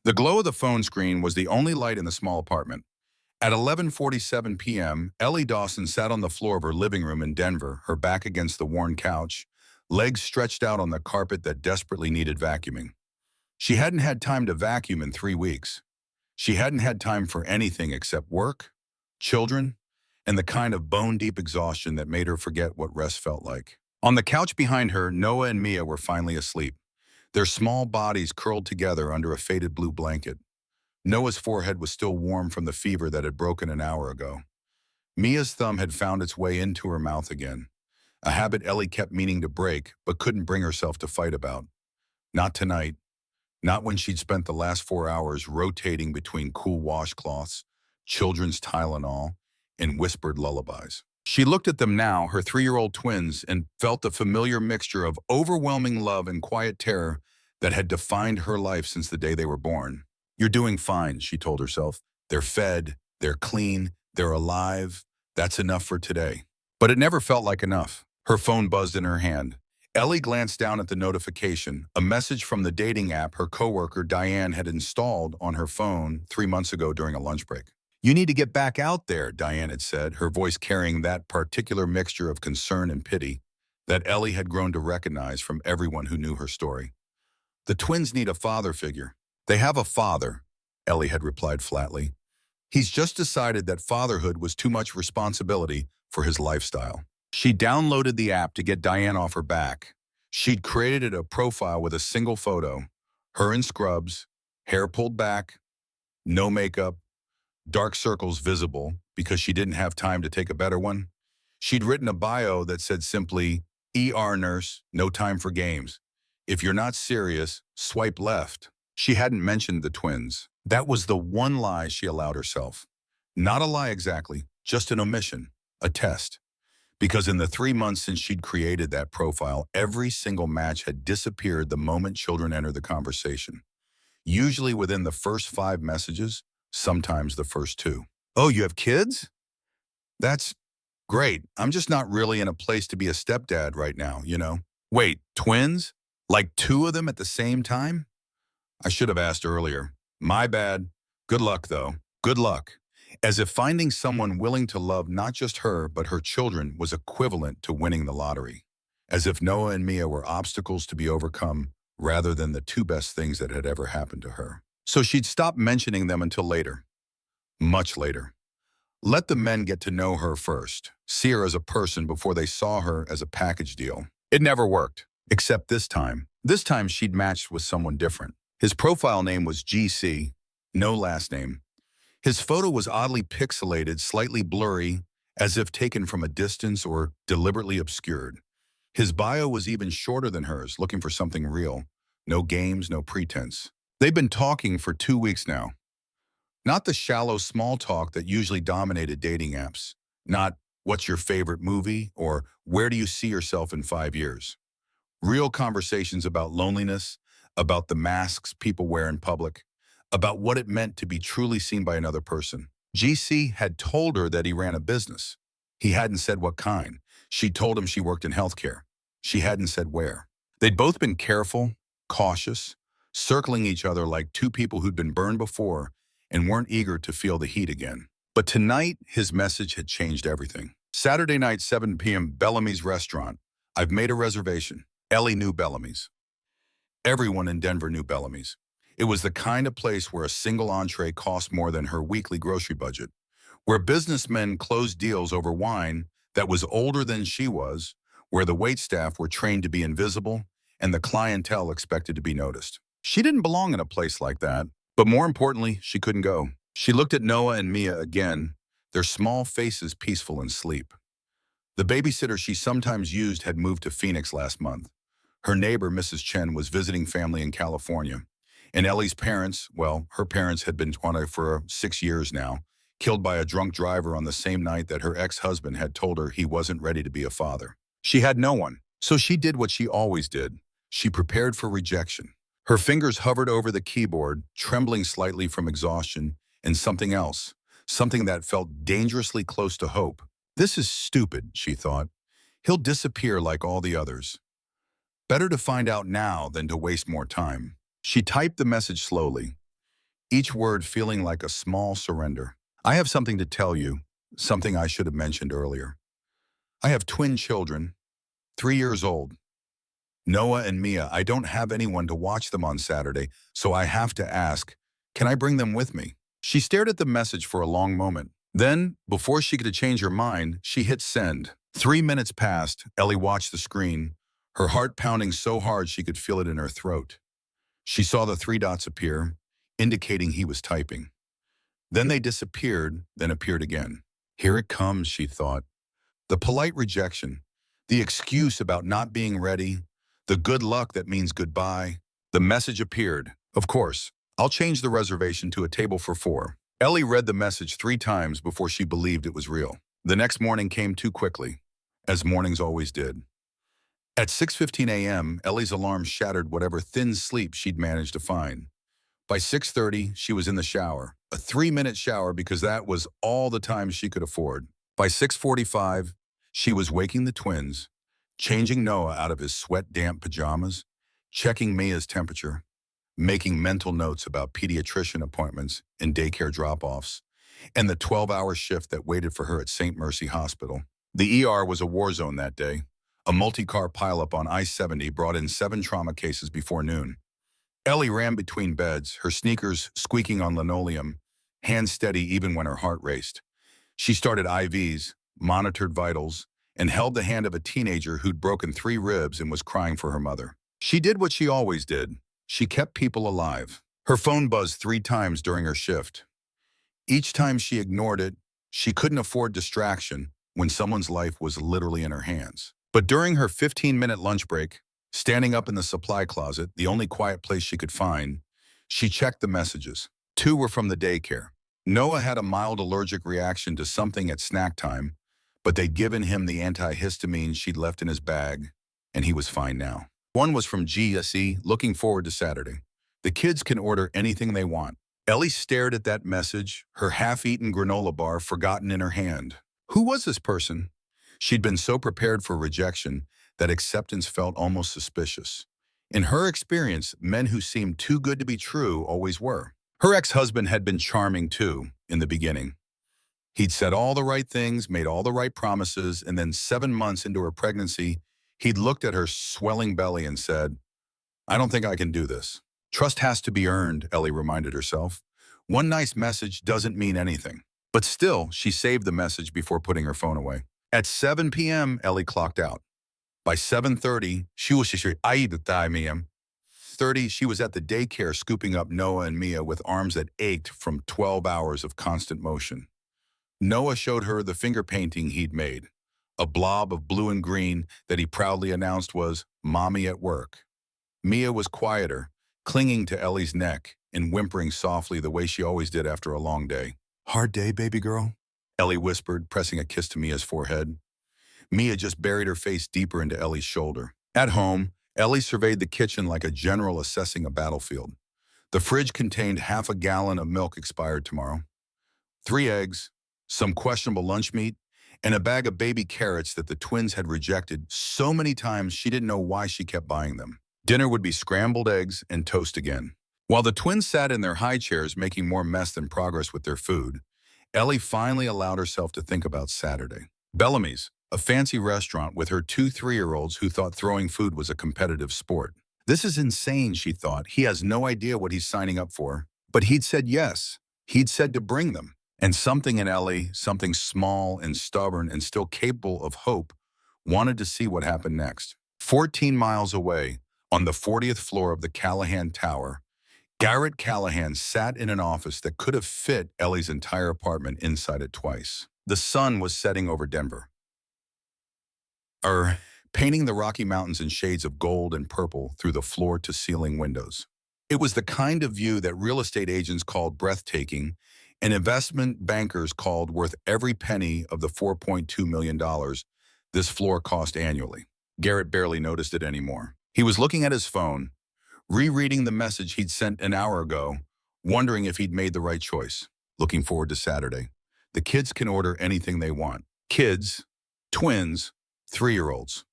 The glow of the phone screen was the only light in the small apartment. At 11:47 p.m., Ellie Dawson sat on the floor of her living room in Denver, her back against the worn couch, legs stretched out on the carpet that desperately needed vacuuming. She hadn't had time to vacuum in 3 weeks. She hadn't had time for anything except work, children, and the kind of bone-deep exhaustion that made her forget what rest felt like. On the couch behind her, Noah and Mia were finally asleep, their small bodies curled together under a faded blue blanket. Noah's forehead was still warm from the fever that had broken an hour ago. Mia's thumb had found its way into her mouth again, a habit Ellie kept meaning to break but couldn't bring herself to fight about. Not tonight. Not when she'd spent the last 4 hours rotating between cool washcloths, children's Tylenol, and whispered lullabies. She looked at them now, her 3-year-old twins, and felt the familiar mixture of overwhelming love and quiet terror that had defined her life since the day they were born. "You're doing fine," she told herself. "They're fed, they're clean, they're alive. That's enough for today." But it never felt like enough. Her phone buzzed in her hand. Ellie glanced down at the notification, a message from the dating app her coworker Diane had installed on her phone 3 months ago during a lunch break. "You need to get back out there," Diane had said, her voice carrying that particular mixture of concern and pity that Ellie had grown to recognize from everyone who knew her story. "The twins need a father figure." "They have a father," Ellie had replied flatly. "He's just decided that fatherhood was too much responsibility for his lifestyle." She downloaded the app to get Diane off her back. She'd created a profile with a single photo, her in scrubs, hair pulled back, no makeup, dark circles visible because she didn't have time to take a better one. She'd written a bio that said simply, "ER nurse, no time for games. If you're not serious, swipe left." She hadn't mentioned the twins. That was the one lie she allowed herself. Not a lie exactly, just an omission, a test. Because in the 3 months since she'd created that profile, every single match had disappeared the moment children entered the conversation. Usually within the first 5 messages, sometimes the first 2. "Oh, you have kids? That's great. I'm just not really in a place to be a stepdad right now, you know." "Wait, twins? Like 2 of them at the same time? I should have asked earlier. My bad. Good luck, though. Good luck." As if finding someone willing to love not just her, but her children was equivalent to winning the lottery. As if Noah and Mia were obstacles to be overcome rather than the 2 best things that had ever happened to her. So she'd stopped mentioning them until later. Much later. Let the men get to know her first, see her as a person before they saw her as a package deal. It never worked, except this time. This time she'd matched with someone different. His profile name was GC, no last name. His photo was oddly pixelated, slightly blurry, as if taken from a distance or deliberately obscured. His bio was even shorter than hers, looking for something real. No games, no pretense. They'd been talking for 2 weeks now. Not the shallow small talk that usually dominated dating apps. Not, "What's your favorite movie?" or "Where do you see yourself in 5 years?" Real conversations about loneliness, about the masks people wear in public, about what it meant to be truly seen by another person. GC had told her that he ran a business. He hadn't said what kind. She told him she worked in healthcare. She hadn't said where. They'd both been careful, cautious, circling each other like 2 people who'd been burned before and weren't eager to feel the heat again. But tonight, his message had changed everything. "Saturday night, 7 p.m., Bellamy's restaurant. I've made a reservation." Ellie knew Bellamy's. Everyone in Denver knew Bellamy's. It was the kind of place where a single entree cost more than her weekly grocery budget, where businessmen closed deals over wine that was older than she was, where the waitstaff were trained to be invisible and the clientele expected to be noticed. She didn't belong in a place like that, but more importantly, she couldn't go. She looked at Noah and Mia again, their small faces peaceful in sleep. The babysitter she sometimes used had moved to Phoenix last month. Her neighbor, Mrs. Chen, was visiting family in California. And Ellie's parents, well, her parents had been wanted for 6 years now, killed by a drunk driver on the same night that her ex-husband had told her he wasn't ready to be a father. She had no one, so she did what she always did. She prepared for rejection. Her fingers hovered over the keyboard, trembling slightly from exhaustion, and something else, something that felt dangerously close to hope. "This is stupid," she thought. "He'll disappear like all the others. Better to find out now than to waste more time." She typed the message slowly. each word feeling like a small surrender. I have something to tell you, something I should have mentioned earlier. I have twin children, 3 years old. Noah and Mia. I don't have anyone to watch them on Saturday, so I have to ask, can I bring them with me? She stared at the message for a long moment. Then, before she could change her mind, she hit send. 3 minutes passed. Ellie watched the screen, her heart pounding so hard she could feel it in her throat. She saw the three dots appear, indicating he was typing. Then they disappeared, then appeared again. Here it comes, she thought. The polite rejection, the excuse about not being ready, the good luck that means goodbye. The message appeared. Of course, I'll change the reservation to a table for 4. Ellie read the message 3 times before she believed it was real. The next morning came too quickly, as mornings always did. At 6:15 a.m., Ellie's alarm shattered whatever thin sleep she'd managed to find. By 6:30, she was in the shower, a 3-minute shower because that was all the time she could afford. By 6:45, she was waking the twins, changing Noah out of his sweat-damp pajamas, checking Mia's temperature, making mental notes about pediatrician appointments and daycare drop-offs, and the 12-hour shift that waited for her at St. Mercy Hospital. The ER was a war zone that day. A multi-car pileup on I-70 brought in 7 trauma cases before noon. Ellie ran between beds, her sneakers squeaking on linoleum, hands steady even when her heart raced. She started IVs, monitored vitals, and held the hand of a teenager who'd broken 3 ribs and was crying for her mother. She did what she always did. She kept people alive. Her phone buzzed 3 times during her shift. Each time she ignored it, she couldn't afford distraction when someone's life was literally in her hands. But during her 15-minute lunch break, standing up in the supply closet, the only quiet place she could find, she checked the messages. 2 were from the daycare. Noah had a mild allergic reaction to something at snack time, but they'd given him the antihistamine she'd left in his bag, and he was fine now. 1 was from GSE, looking forward to Saturday. The kids can order anything they want. Ellie stared at that message, her half-eaten granola bar forgotten in her hand. Who was this person? She'd been so prepared for rejection that acceptance felt almost suspicious. In her experience, men who seemed too good to be true always were. Her ex-husband had been charming too, in the beginning. He'd said all the right things, made all the right promises, and then 7 months into her pregnancy, he'd looked at her swelling belly and said, I don't think I can do this. Trust has to be earned, Ellie reminded herself. One nice message doesn't mean anything. But still, she saved the message before putting her phone away. At 7 p.m., Ellie clocked out. By 7:30, she was at the daycare scooping up Noah and Mia with arms that ached from 12 hours of constant motion. Noah showed her the finger painting he'd made, a blob of blue and green that he proudly announced was Mommy at work. Mia was quieter, clinging to Ellie's neck and whimpering softly the way she always did after a long day. Hard day, baby girl? Ellie whispered, pressing a kiss to Mia's forehead. Mia just buried her face deeper into Ellie's shoulder. At home, Ellie surveyed the kitchen like a general assessing a battlefield. The fridge contained half a gallon of milk expired tomorrow, 3 eggs, some questionable lunch meat, and a bag of baby carrots that the twins had rejected so many times she didn't know why she kept buying them. Dinner would be scrambled eggs and toast again. While the twins sat in their high chairs making more mess than progress with their food, Ellie finally allowed herself to think about Saturday. Bellamy's, a fancy restaurant with her 2 3-year-olds who thought throwing food was a competitive sport. This is insane, she thought. He has no idea what he's signing up for. But he'd said yes. He'd said to bring them. And something in Ellie, something small and stubborn and still capable of hope, wanted to see what happened next. 14 miles away, on the 40th floor of the Callahan Tower, Garrett Callahan sat in an office that could have fit Ellie's entire apartment inside it twice. The sun was setting over Denver, painting the Rocky Mountains in shades of gold and purple through the floor-to-ceiling windows. It was the kind of view that real estate agents called breathtaking and investment bankers called worth every penny of the $4.2 million this floor cost annually. Garrett barely noticed it anymore. He was looking at his phone, rereading the message he'd sent an hour ago, wondering if he'd made the right choice. Looking forward to Saturday. The kids can order anything they want. Kids, twins, 3-year-olds.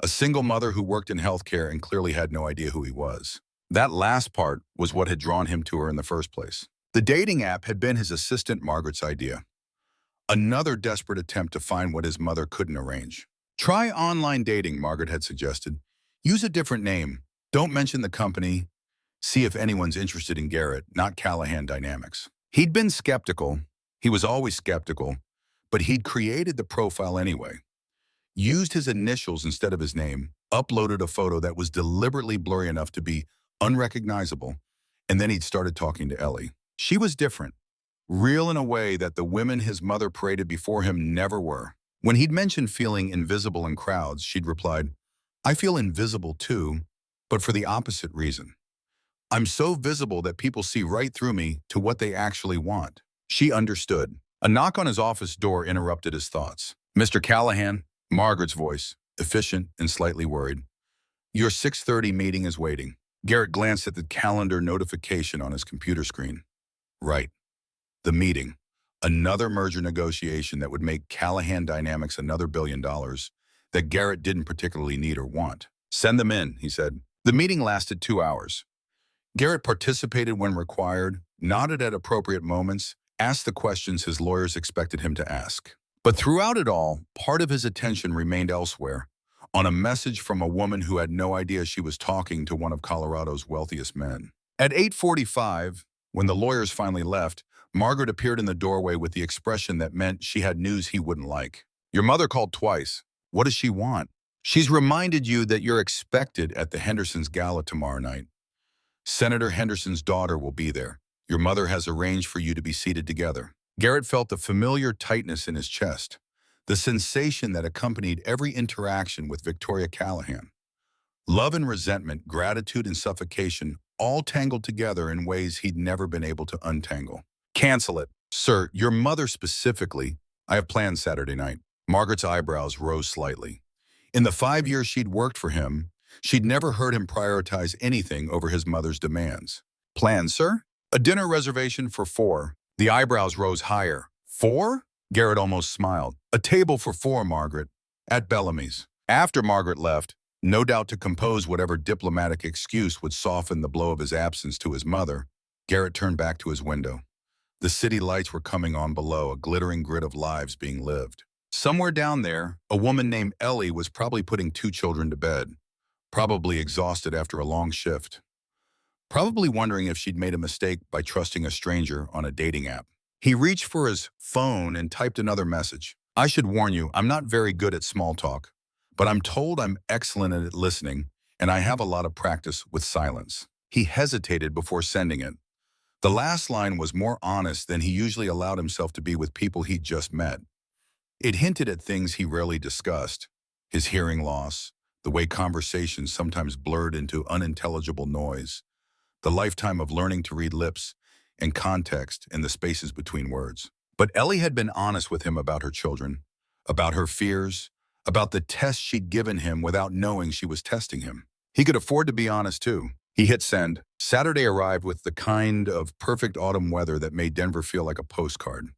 A single mother who worked in healthcare and clearly had no idea who he was. That last part was what had drawn him to her in the first place. The dating app had been his assistant Margaret's idea, another desperate attempt to find what his mother couldn't arrange. Try online dating, Margaret had suggested. Use a different name. Don't mention the company. See if anyone's interested in Garrett, not Callahan Dynamics. He'd been skeptical. He was always skeptical, but he'd created the profile anyway. Used his initials instead of his name, uploaded a photo that was deliberately blurry enough to be unrecognizable, and then he'd started talking to Ellie. She was different, real in a way that the women his mother paraded before him never were. When he'd mentioned feeling invisible in crowds, she'd replied, "I feel invisible too, but for the opposite reason. I'm so visible that people see right through me to what they actually want." She understood. A knock on his office door interrupted his thoughts. "Mr. Callahan," Margaret's voice, efficient and slightly worried. "Your 6:30 meeting is waiting." Garrett glanced at the calendar notification on his computer screen. Right. The meeting. Another merger negotiation that would make Callahan Dynamics another $1 billion that Garrett didn't particularly need or want. "Send them in," he said. The meeting lasted 2 hours. Garrett participated when required, nodded at appropriate moments, asked the questions his lawyers expected him to ask. But throughout it all, part of his attention remained elsewhere, on a message from a woman who had no idea she was talking to one of Colorado's wealthiest men. At 8:45, when the lawyers finally left, Margaret appeared in the doorway with the expression that meant she had news he wouldn't like. "Your mother called twice. What does she want?" "She's reminded you that you're expected at the Hendersons' gala tomorrow night. Senator Henderson's daughter will be there. Your mother has arranged for you to be seated together." Garrett felt the familiar tightness in his chest, the sensation that accompanied every interaction with Victoria Callahan. Love and resentment, gratitude and suffocation, all tangled together in ways he'd never been able to untangle. "Cancel it. Sir, your mother specifically. I have plans Saturday night." Margaret's eyebrows rose slightly. In the 5 years she'd worked for him, she'd never heard him prioritize anything over his mother's demands. "Plans, sir?" "A dinner reservation for 4. The eyebrows rose higher. "4?" Garrett almost smiled. "A table for 4, Margaret, at Bellamy's." After Margaret left, no doubt to compose whatever diplomatic excuse would soften the blow of his absence to his mother, Garrett turned back to his window. The city lights were coming on below, a glittering grid of lives being lived. Somewhere down there, a woman named Ellie was probably putting 2 children to bed, probably exhausted after a long shift. Probably wondering if she'd made a mistake by trusting a stranger on a dating app. He reached for his phone and typed another message. "I should warn you, I'm not very good at small talk, but I'm told I'm excellent at listening, and I have a lot of practice with silence." He hesitated before sending it. The last line was more honest than he usually allowed himself to be with people he'd just met. It hinted at things he rarely discussed: his hearing loss, the way conversations sometimes blurred into unintelligible noise, the lifetime of learning to read lips and context in the spaces between words. But Ellie had been honest with him about her children, about her fears, about the test she'd given him without knowing she was testing him. He could afford to be honest too. He hit send. Saturday arrived with the kind of perfect autumn weather that made Denver feel like a postcard.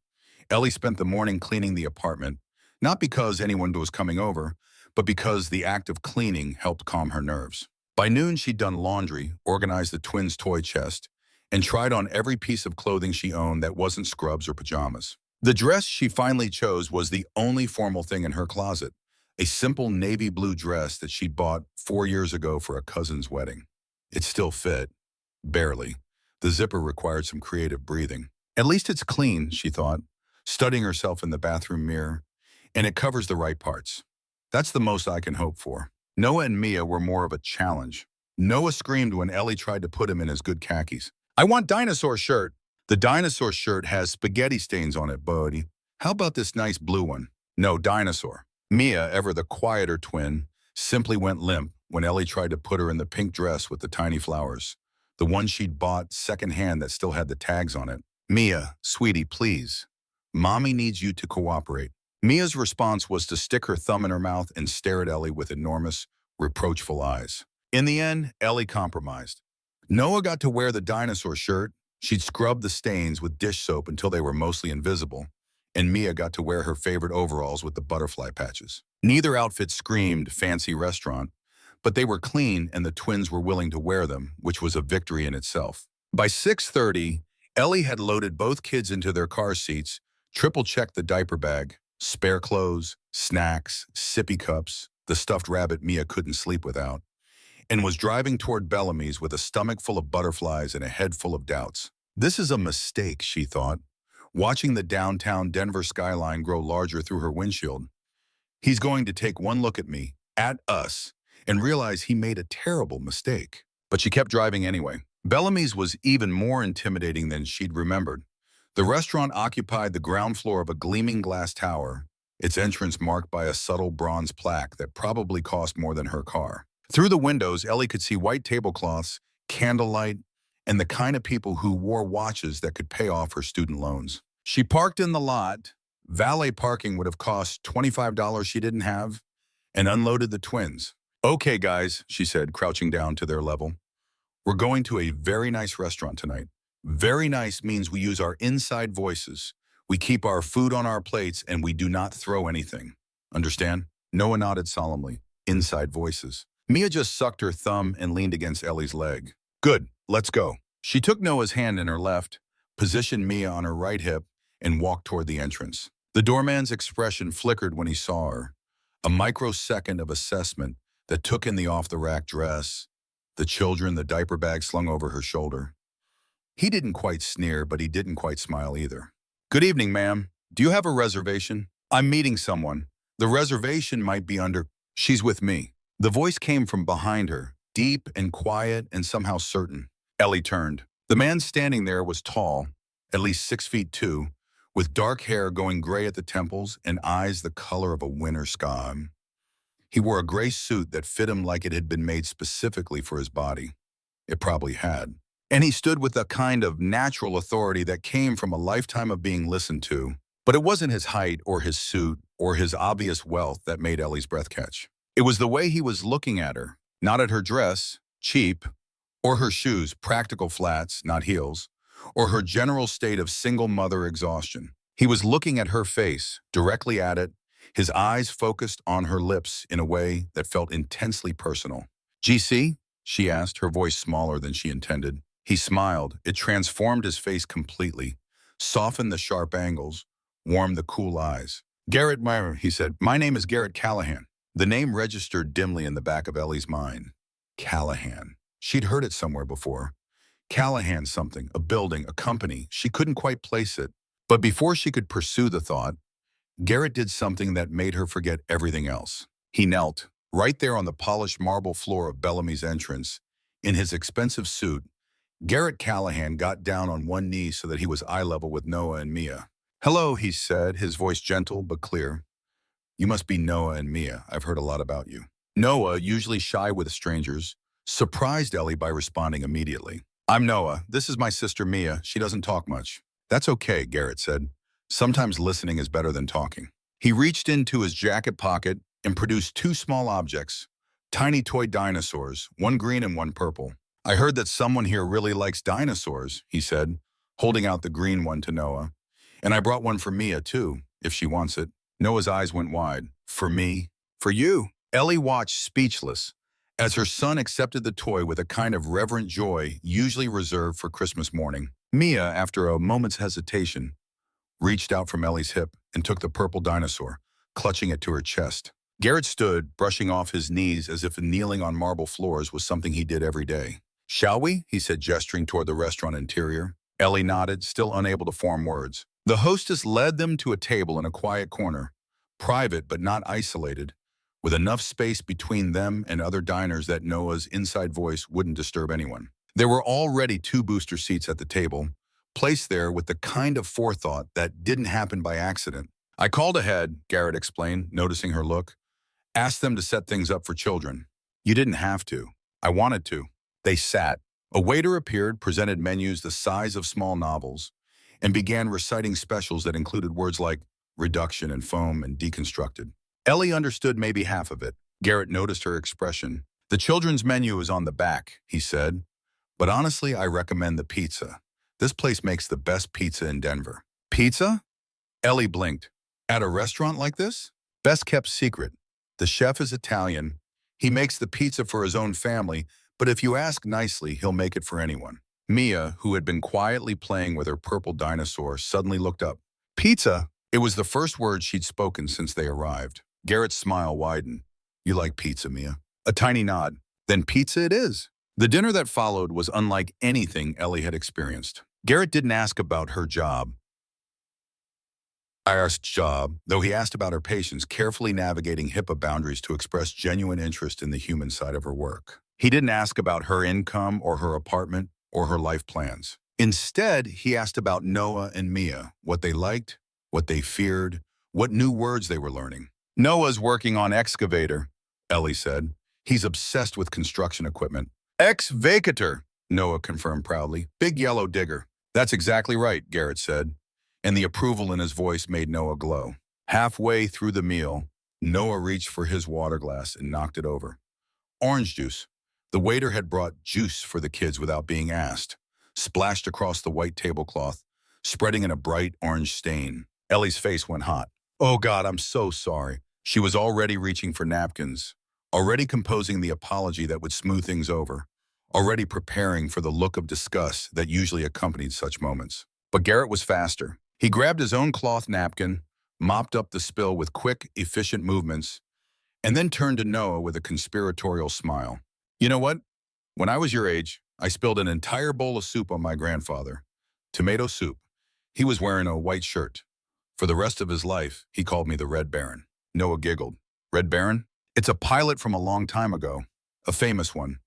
Ellie spent the morning cleaning the apartment, not because anyone was coming over, but because the act of cleaning helped calm her nerves. By noon, she'd done laundry, organized the twins' toy chest, and tried on every piece of clothing she owned that wasn't scrubs or pajamas. The dress she finally chose was the only formal thing in her closet, a simple navy blue dress that she'd bought 4 years ago for a cousin's wedding. It still fit, barely. The zipper required some creative breathing. "At least it's clean," she thought, studying herself in the bathroom mirror, "and it covers the right parts. That's the most I can hope for." Noah and Mia were more of a challenge. Noah screamed when Ellie tried to put him in his good khakis. "I want dinosaur shirt." "The dinosaur shirt has spaghetti stains on it, buddy. How about this nice blue one?" "No, dinosaur." Mia, ever the quieter twin, simply went limp when Ellie tried to put her in the pink dress with the tiny flowers, the one she'd bought secondhand that still had the tags on it. "Mia, sweetie, please. Mommy needs you to cooperate." Mia's response was to stick her thumb in her mouth and stare at Ellie with enormous, reproachful eyes. In the end, Ellie compromised. Noah got to wear the dinosaur shirt. She'd scrub the stains with dish soap until they were mostly invisible, and Mia got to wear her favorite overalls with the butterfly patches. Neither outfit screamed fancy restaurant, but they were clean and the twins were willing to wear them, which was a victory in itself. By 6:30, Ellie had loaded both kids into their car seats, triple-checked the diaper bag, spare clothes, snacks, sippy cups, the stuffed rabbit Mia couldn't sleep without, and was driving toward Bellamy's with a stomach full of butterflies and a head full of doubts. This is a mistake, she thought, watching the downtown Denver skyline grow larger through her windshield. He's going to take one look at us, and realize he made a terrible mistake. But she kept driving anyway. Bellamy's was even more intimidating than she'd remembered. The restaurant occupied the ground floor of a gleaming glass tower, its entrance marked by a subtle bronze plaque that probably cost more than her car. Through the windows, Ellie could see white tablecloths, candlelight, and the kind of people who wore watches that could pay off her student loans. She parked in the lot. Valet parking would have cost $25 she didn't have, and unloaded the twins. "Okay, guys," she said, crouching down to their level. "We're going to a very nice restaurant tonight. Very nice means we use our inside voices. We keep our food on our plates and we do not throw anything. Understand?" Noah nodded solemnly. Inside voices. Mia just sucked her thumb and leaned against Ellie's leg. "Good, let's go." She took Noah's hand in her left, positioned Mia on her right hip, and walked toward the entrance. The doorman's expression flickered when he saw her. A microsecond of assessment that took in the off-the-rack dress, the children, the diaper bag slung over her shoulder. He didn't quite sneer, but he didn't quite smile either. "Good evening, ma'am. Do you have a reservation? I'm meeting someone. The reservation might be under—" "She's with me." The voice came from behind her, deep and quiet and somehow certain. Ellie turned. The man standing there was tall, at least 6'2", with dark hair going gray at the temples and eyes the color of a winter sky. He wore a gray suit that fit him like it had been made specifically for his body. It probably had. And he stood with a kind of natural authority that came from a lifetime of being listened to. But it wasn't his height or his suit or his obvious wealth that made Ellie's breath catch. It was the way he was looking at her, not at her dress, cheap, or her shoes, practical flats, not heels, or her general state of single mother exhaustion. He was looking at her face, directly at it, his eyes focused on her lips in a way that felt intensely personal. "GC?" she asked, her voice smaller than she intended. He smiled. It transformed his face completely, softened the sharp angles, warmed the cool eyes. "Garrett Meyer," he said. "My name is Garrett Callahan." The name registered dimly in the back of Ellie's mind. Callahan. She'd heard it somewhere before. Callahan something, a building, a company. She couldn't quite place it. But before she could pursue the thought, Garrett did something that made her forget everything else. He knelt, right there on the polished marble floor of Bellamy's entrance. In his expensive suit, Garrett Callahan got down on one knee so that he was eye level with Noah and Mia. "Hello," he said, his voice gentle but clear. "You must be Noah and Mia. I've heard a lot about you." Noah, usually shy with strangers, surprised Ellie by responding immediately. "I'm Noah. This is my sister Mia. She doesn't talk much." "That's okay," Garrett said. "Sometimes listening is better than talking." He reached into his jacket pocket and produced two small objects, tiny toy dinosaurs, one green and one purple. "I heard that someone here really likes dinosaurs," he said, holding out the green one to Noah. "And I brought one for Mia, too, if she wants it." Noah's eyes went wide. "For me? For you?" Ellie watched speechless as her son accepted the toy with a kind of reverent joy usually reserved for Christmas morning. Mia, after a moment's hesitation, reached out from Ellie's hip and took the purple dinosaur, clutching it to her chest. Garrett stood, brushing off his knees as if kneeling on marble floors was something he did every day. "Shall we?" he said, gesturing toward the restaurant interior. Ellie nodded, still unable to form words. The hostess led them to a table in a quiet corner, private but not isolated, with enough space between them and other diners that Noah's inside voice wouldn't disturb anyone. There were already two booster seats at the table, placed there with the kind of forethought that didn't happen by accident. "I called ahead," Garrett explained, noticing her look. "Asked them to set things up for children." "You didn't have to. I wanted to." They sat. A waiter appeared, presented menus the size of small novels, and began reciting specials that included words like reduction and foam and deconstructed. Ellie understood maybe half of it. Garrett noticed her expression. "The children's menu is on the back," he said. "But honestly, I recommend the pizza. This place makes the best pizza in Denver." "Pizza?" Ellie blinked. "At a restaurant like this?" "Best kept secret. The chef is Italian. He makes the pizza for his own family, but if you ask nicely, he'll make it for anyone. Mia, who had been quietly playing with her purple dinosaur, suddenly looked up. Pizza? It was the first word she'd spoken since they arrived. Garrett's smile widened. You like pizza, Mia? A tiny nod. Then pizza it is. The dinner that followed was unlike anything Ellie had experienced. Garrett didn't ask about her job, though he asked about her patience, carefully navigating HIPAA boundaries to express genuine interest in the human side of her work. He didn't ask about her income or her apartment or her life plans. Instead, he asked about Noah and Mia, what they liked, what they feared, what new words they were learning. Noah's working on excavator, Ellie said. He's obsessed with construction equipment. Excavator, Noah confirmed proudly. Big yellow digger. That's exactly right, Garrett said, and the approval in his voice made Noah glow. Halfway through the meal, Noah reached for his water glass and knocked it over. Orange juice. The waiter had brought juice for the kids without being asked, splashed across the white tablecloth, spreading in a bright orange stain. Ellie's face went hot. Oh God, I'm so sorry. She was already reaching for napkins, already composing the apology that would smooth things over, already preparing for the look of disgust that usually accompanied such moments. But Garrett was faster. He grabbed his own cloth napkin, mopped up the spill with quick, efficient movements, and then turned to Noah with a conspiratorial smile. You know what? When I was your age, I spilled an entire bowl of soup on my grandfather. Tomato soup. He was wearing a white shirt. For the rest of his life, he called me the Red Baron. Noah giggled. Red Baron? It's a pilot from a long time ago. A famous one.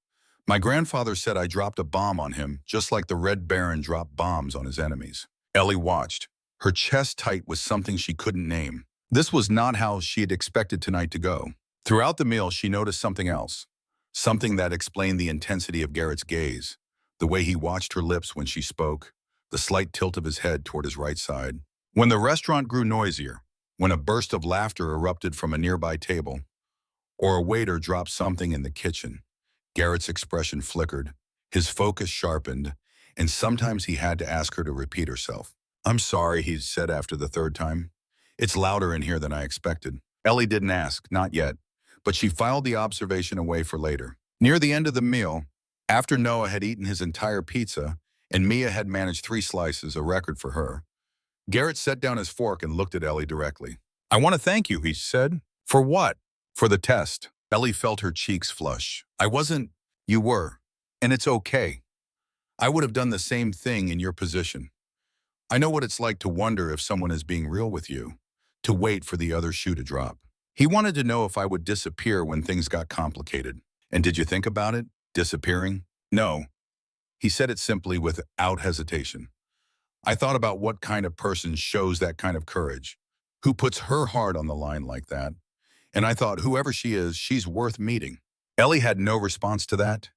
My grandfather said I dropped a bomb on him, just like the Red Baron dropped bombs on his enemies. Ellie watched, her chest tight with something she couldn't name. This was not how she had expected tonight to go. Throughout the meal, she noticed something else. Something that explained the intensity of Garrett's gaze, the way he watched her lips when she spoke, the slight tilt of his head toward his right side. When the restaurant grew noisier, when a burst of laughter erupted from a nearby table, or a waiter dropped something in the kitchen, Garrett's expression flickered, his focus sharpened, and sometimes he had to ask her to repeat herself. I'm sorry, he said after the third time. It's louder in here than I expected. Ellie didn't ask, not yet, but she filed the observation away for later. Near the end of the meal, after Noah had eaten his entire pizza and Mia had managed 3 slices, a record for her, Garrett set down his fork and looked at Ellie directly. I want to thank you, he said. For what? For the test. Ellie felt her cheeks flush. I wasn't. You were. And it's okay. I would have done the same thing in your position. I know what it's like to wonder if someone is being real with you, to wait for the other shoe to drop. He wanted to know if I would disappear when things got complicated. And did you think about it? Disappearing? No. He said it simply without hesitation. I thought about what kind of person shows that kind of courage, who puts her heart on the line like that. And I thought, whoever she is, she's worth meeting. Ellie had no response to that.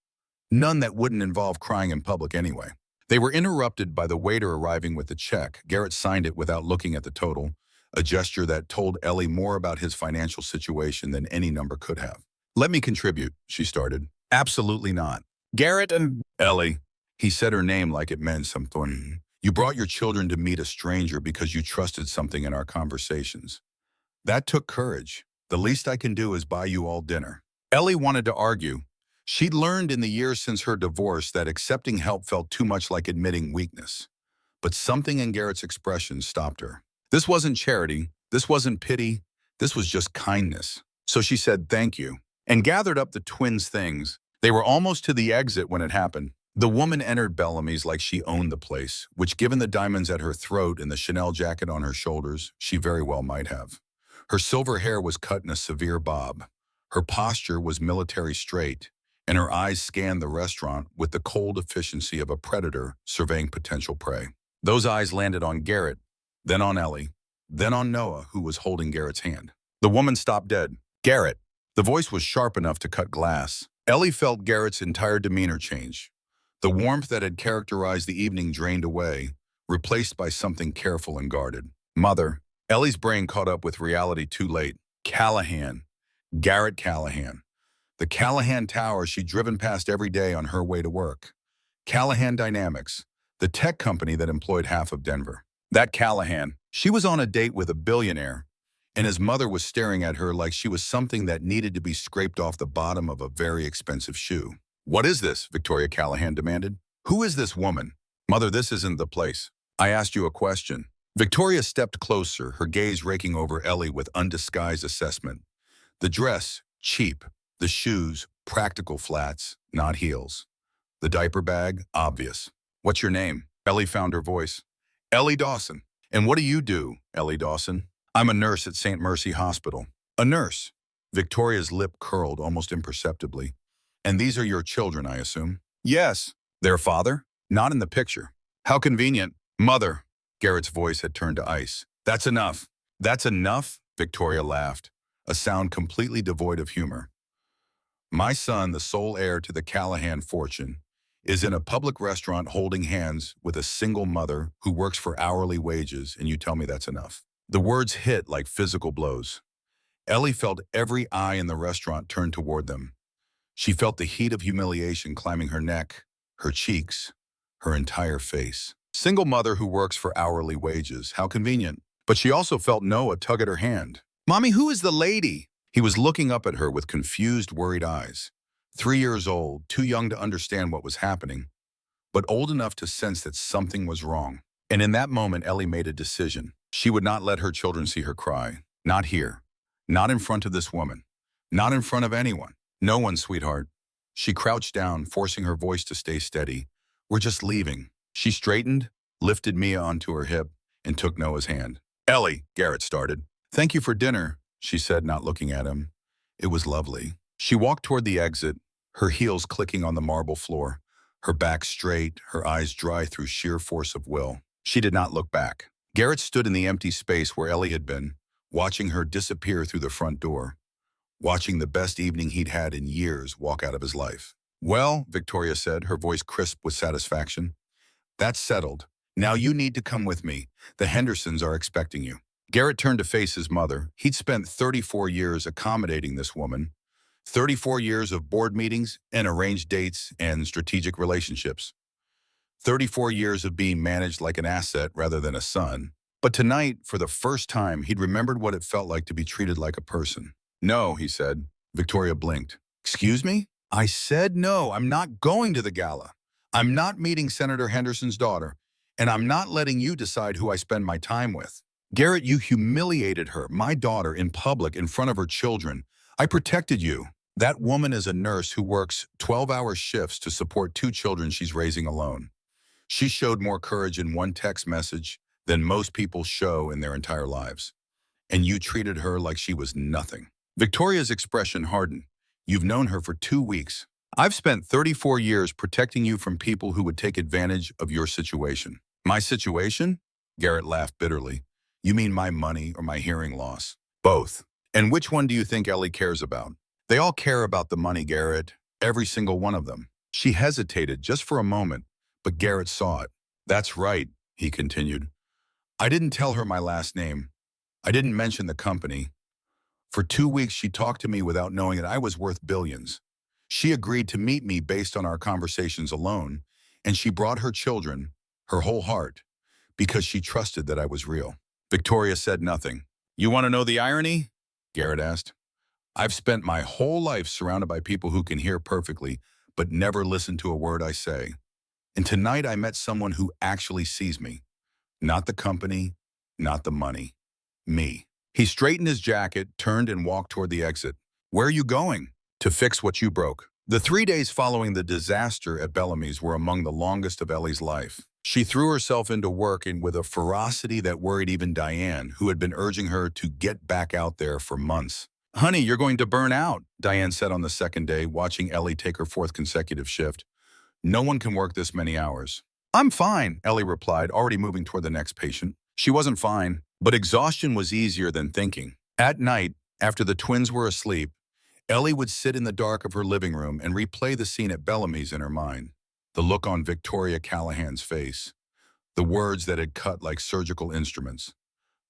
None that wouldn't involve crying in public anyway. They were interrupted by the waiter arriving with the check. Garrett signed it without looking at the total, a gesture that told Ellie more about his financial situation than any number could have. Let me contribute, she started. Absolutely not. Garrett and Ellie. He said her name like it meant something. You brought your children to meet a stranger because you trusted something in our conversations. That took courage. The least I can do is buy you all dinner. Ellie wanted to argue. She'd learned in the years since her divorce that accepting help felt too much like admitting weakness. But something in Garrett's expression stopped her. This wasn't charity. This wasn't pity. This was just kindness. So she said thank you and gathered up the twins' things. They were almost to the exit when it happened. The woman entered Bellamy's like she owned the place, which given the diamonds at her throat and the Chanel jacket on her shoulders, she very well might have. Her silver hair was cut in a severe bob. Her posture was military straight, and her eyes scanned the restaurant with the cold efficiency of a predator surveying potential prey. Those eyes landed on Garrett, then on Ellie, then on Noah, who was holding Garrett's hand. The woman stopped dead. Garrett. The voice was sharp enough to cut glass. Ellie felt Garrett's entire demeanor change. The warmth that had characterized the evening drained away, replaced by something careful and guarded. Mother. Ellie's brain caught up with reality too late. Callahan. Garrett Callahan. The Callahan Tower she'd driven past every day on her way to work. Callahan Dynamics, the tech company that employed half of Denver. That Callahan. She was on a date with a billionaire, and his mother was staring at her like she was something that needed to be scraped off the bottom of a very expensive shoe. "What is this?" Victoria Callahan demanded. "Who is this woman?" "Mother, this isn't the place. I asked you a question." Victoria stepped closer, her gaze raking over Ellie with undisguised assessment. The dress, cheap. The shoes, practical flats, not heels. The diaper bag, obvious. "What's your name?" Ellie found her voice. "Ellie Dawson." "And what do you do, Ellie Dawson?" "I'm a nurse at St. Mercy Hospital." "A nurse?" Victoria's lip curled almost imperceptibly. "And these are your children, I assume?" "Yes." "Their father?" "Not in the picture." "How convenient." "Mother." Garrett's voice had turned to ice. "That's enough." "That's enough?" Victoria laughed, a sound completely devoid of humor. "My son, the sole heir to the Callahan fortune, is in a public restaurant holding hands with a single mother who works for hourly wages, and you tell me that's enough." The words hit like physical blows. Ellie felt every eye in the restaurant turn toward them. She felt the heat of humiliation climbing her neck, her cheeks, her entire face. Single mother who works for hourly wages. How convenient. But she also felt Noah tug at her hand. "Mommy, who is the lady?" He was looking up at her with confused, worried eyes. 3 years old, too young to understand what was happening, but old enough to sense that something was wrong. And in that moment, Ellie made a decision. She would not let her children see her cry. Not here. Not in front of this woman. Not in front of anyone. "No one, sweetheart." She crouched down, forcing her voice to stay steady. "We're just leaving." She straightened, lifted Mia onto her hip, and took Noah's hand. "Ellie," Garrett started. "Thank you for dinner," she said, not looking at him. "It was lovely." She walked toward the exit, her heels clicking on the marble floor, her back straight, her eyes dry through sheer force of will. She did not look back. Garrett stood in the empty space where Ellie had been, watching her disappear through the front door, watching the best evening he'd had in years walk out of his life. "Well," Victoria said, her voice crisp with satisfaction, "that's settled. Now you need to come with me. The Hendersons are expecting you." Garrett turned to face his mother. He'd spent 34 years accommodating this woman, 34 years of board meetings and arranged dates and strategic relationships, 34 years of being managed like an asset rather than a son. But tonight, for the first time, he'd remembered what it felt like to be treated like a person. "No," he said. Victoria blinked. "Excuse me?" "I said no. I'm not going to the gala. I'm not meeting Senator Henderson's daughter, and I'm not letting you decide who I spend my time with." "Garrett, you humiliated her, my daughter, in public in front of her children. I protected you." "That woman is a nurse who works 12-hour shifts to support 2 children she's raising alone. She showed more courage in one text message than most people show in their entire lives. And you treated her like she was nothing." Victoria's expression hardened. "You've known her for 2 weeks. I've spent 34 years protecting you from people who would take advantage of your situation." "My situation?" Garrett laughed bitterly. "You mean my money or my hearing loss?" "Both. And which one do you think Ellie cares about?" "They all care about the money, Garrett. Every single one of them." She hesitated just for a moment, but Garrett saw it. "That's right," he continued. "I didn't tell her my last name. I didn't mention the company. For 2 weeks, she talked to me without knowing that I was worth billions. She agreed to meet me based on our conversations alone, and she brought her children, her whole heart, because she trusted that I was real." Victoria said nothing. "You want to know the irony?" Garrett asked. "I've spent my whole life surrounded by people who can hear perfectly, but never listen to a word I say. And tonight I met someone who actually sees me. Not the company, not the money. Me." He straightened his jacket, turned and walked toward the exit. "Where are you going?" "To fix what you broke." The 3 days following the disaster at Bellamy's were among the longest of Ellie's life. She threw herself into work and with a ferocity that worried even Diane, who had been urging her to get back out there for months. "Honey, you're going to burn out," Diane said on the second day, watching Ellie take her 4th consecutive shift. "No one can work this many hours." "I'm fine," Ellie replied, already moving toward the next patient. She wasn't fine, but exhaustion was easier than thinking. At night, after the twins were asleep, Ellie would sit in the dark of her living room and replay the scene at Bellamy's in her mind. The look on Victoria Callahan's face, the words that had cut like surgical instruments,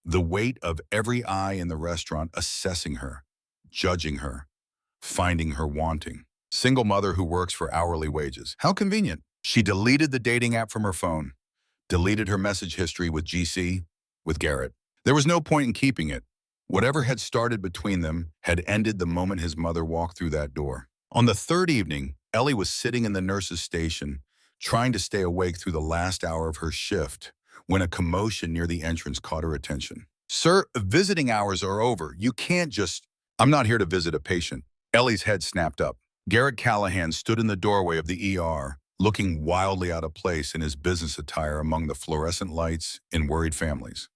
the weight of every eye in the restaurant assessing her, judging her, finding her wanting. Single mother who works for hourly wages. How convenient. She deleted the dating app from her phone, deleted her message history with GC, with Garrett. There was no point in keeping it. Whatever had started between them had ended the moment his mother walked through that door. On the third evening, Ellie was sitting in the nurse's station, trying to stay awake through the last hour of her shift, when a commotion near the entrance caught her attention. "Sir, visiting hours are over. You can't just—" "I'm not here to visit a patient." Ellie's head snapped up. Garrett Callahan stood in the doorway of the ER, looking wildly out of place in his business attire among the fluorescent lights and worried families.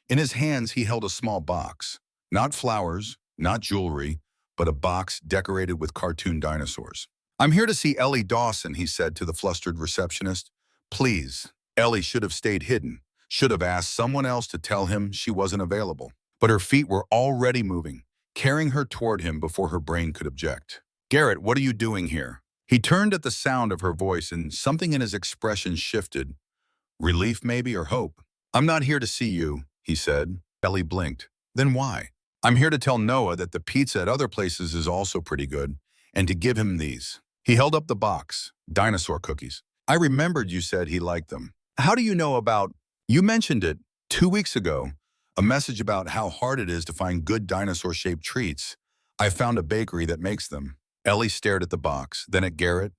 In his hands, he held a small box. Not flowers, not jewelry, but a box decorated with cartoon dinosaurs. "I'm here to see Ellie Dawson," he said to the flustered receptionist. "Please." Ellie should have stayed hidden, should have asked someone else to tell him she wasn't available. But her feet were already moving, carrying her toward him before her brain could object. "Garrett, what are you doing here?" He turned at the sound of her voice, and something in his expression shifted. Relief maybe, or hope. "I'm not here to see you," he said. Ellie blinked. "Then why?" "I'm here to tell Noah that the pizza at other places is also pretty good, and to give him these." He held up the box. "Dinosaur cookies. I remembered you said he liked them." "How do you know about—" "You mentioned it 2 weeks ago. A message about how hard it is to find good dinosaur-shaped treats. I found a bakery that makes them." Ellie stared at the box, then at Garrett,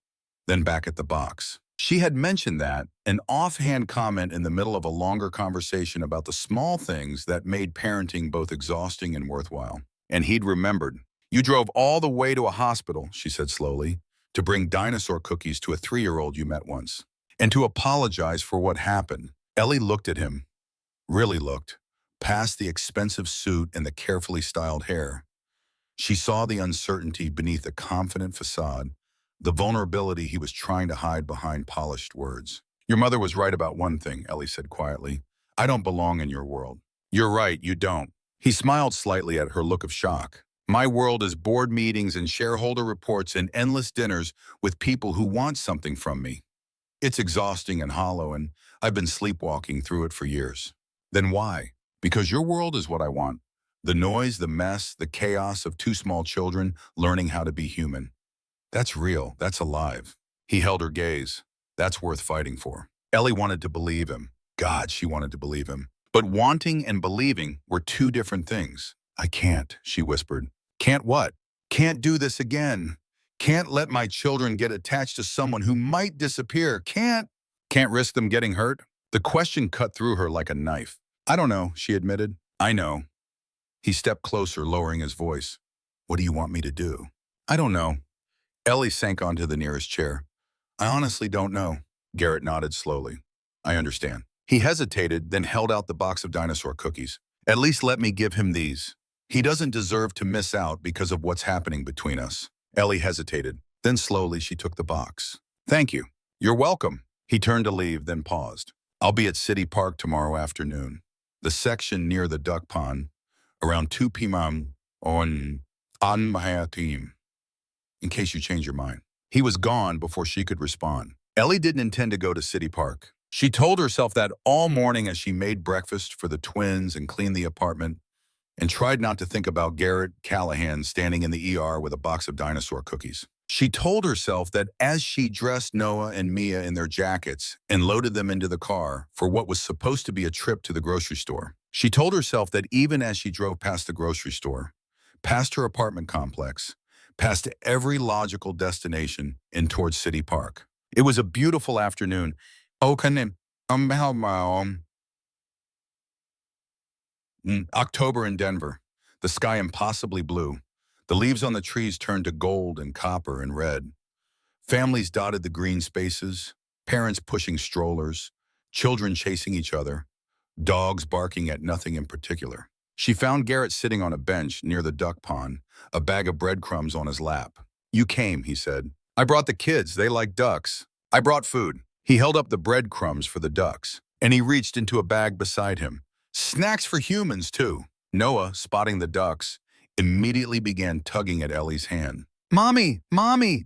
then back at the box. She had mentioned that, an offhand comment in the middle of a longer conversation about the small things that made parenting both exhausting and worthwhile. And he'd remembered. "You drove all the way to a hospital," she said slowly, "to bring dinosaur cookies to a 3-year-old you met once. And to apologize for what happened." Ellie looked at him, really looked, past the expensive suit and the carefully styled hair. She saw the uncertainty beneath the confident facade, the vulnerability he was trying to hide behind polished words. "Your mother was right about one thing," Ellie said quietly. "I don't belong in your world." "You're right, you don't." He smiled slightly at her look of shock. "My world is board meetings and shareholder reports and endless dinners with people who want something from me. It's exhausting and hollow, and I've been sleepwalking through it for years." "Then why?" "Because your world is what I want. The noise, the mess, the chaos of 2 small children learning how to be human. That's real. That's alive." He held her gaze. "That's worth fighting for." Ellie wanted to believe him. God, she wanted to believe him. But wanting and believing were 2 different things. "I can't," she whispered. "Can't what?" "Can't do this again. Can't let my children get attached to someone who might disappear. Can't risk them getting hurt." The question cut through her like a knife. "I don't know," she admitted. "I know." He stepped closer, lowering his voice. "What do you want me to do?" "I don't know." Ellie sank onto the nearest chair. "I honestly don't know." Garrett nodded slowly. "I understand." He hesitated, then held out the box of dinosaur cookies. "At least let me give him these. He doesn't deserve to miss out because of what's happening between us." Ellie hesitated. Then slowly she took the box. "Thank you." "You're welcome." He turned to leave, then paused. "I'll be at City Park tomorrow afternoon. The section near the duck pond, around 2 p.m. on my team. In case you change your mind." He was gone before she could respond. Ellie didn't intend to go to City Park. She told herself that all morning as she made breakfast for the twins and cleaned the apartment, and tried not to think about Garrett Callahan standing in the ER with a box of dinosaur cookies. She told herself that as she dressed Noah and Mia in their jackets and loaded them into the car for what was supposed to be a trip to the grocery store, she told herself that even as she drove past the grocery store, past her apartment complex, past every logical destination and towards City Park. It was a beautiful afternoon. October in Denver. The sky impossibly blue. The leaves on the trees turned to gold and copper and red. Families dotted the green spaces, parents pushing strollers, children chasing each other, dogs barking at nothing in particular. She found Garrett sitting on a bench near the duck pond, a bag of breadcrumbs on his lap. "You came," he said. "I brought the kids. They like ducks. I brought food." He held up the breadcrumbs for the ducks, and he reached into a bag beside him. "Snacks for humans, too." Noah, spotting the ducks, immediately began tugging at Ellie's hand. Mommy,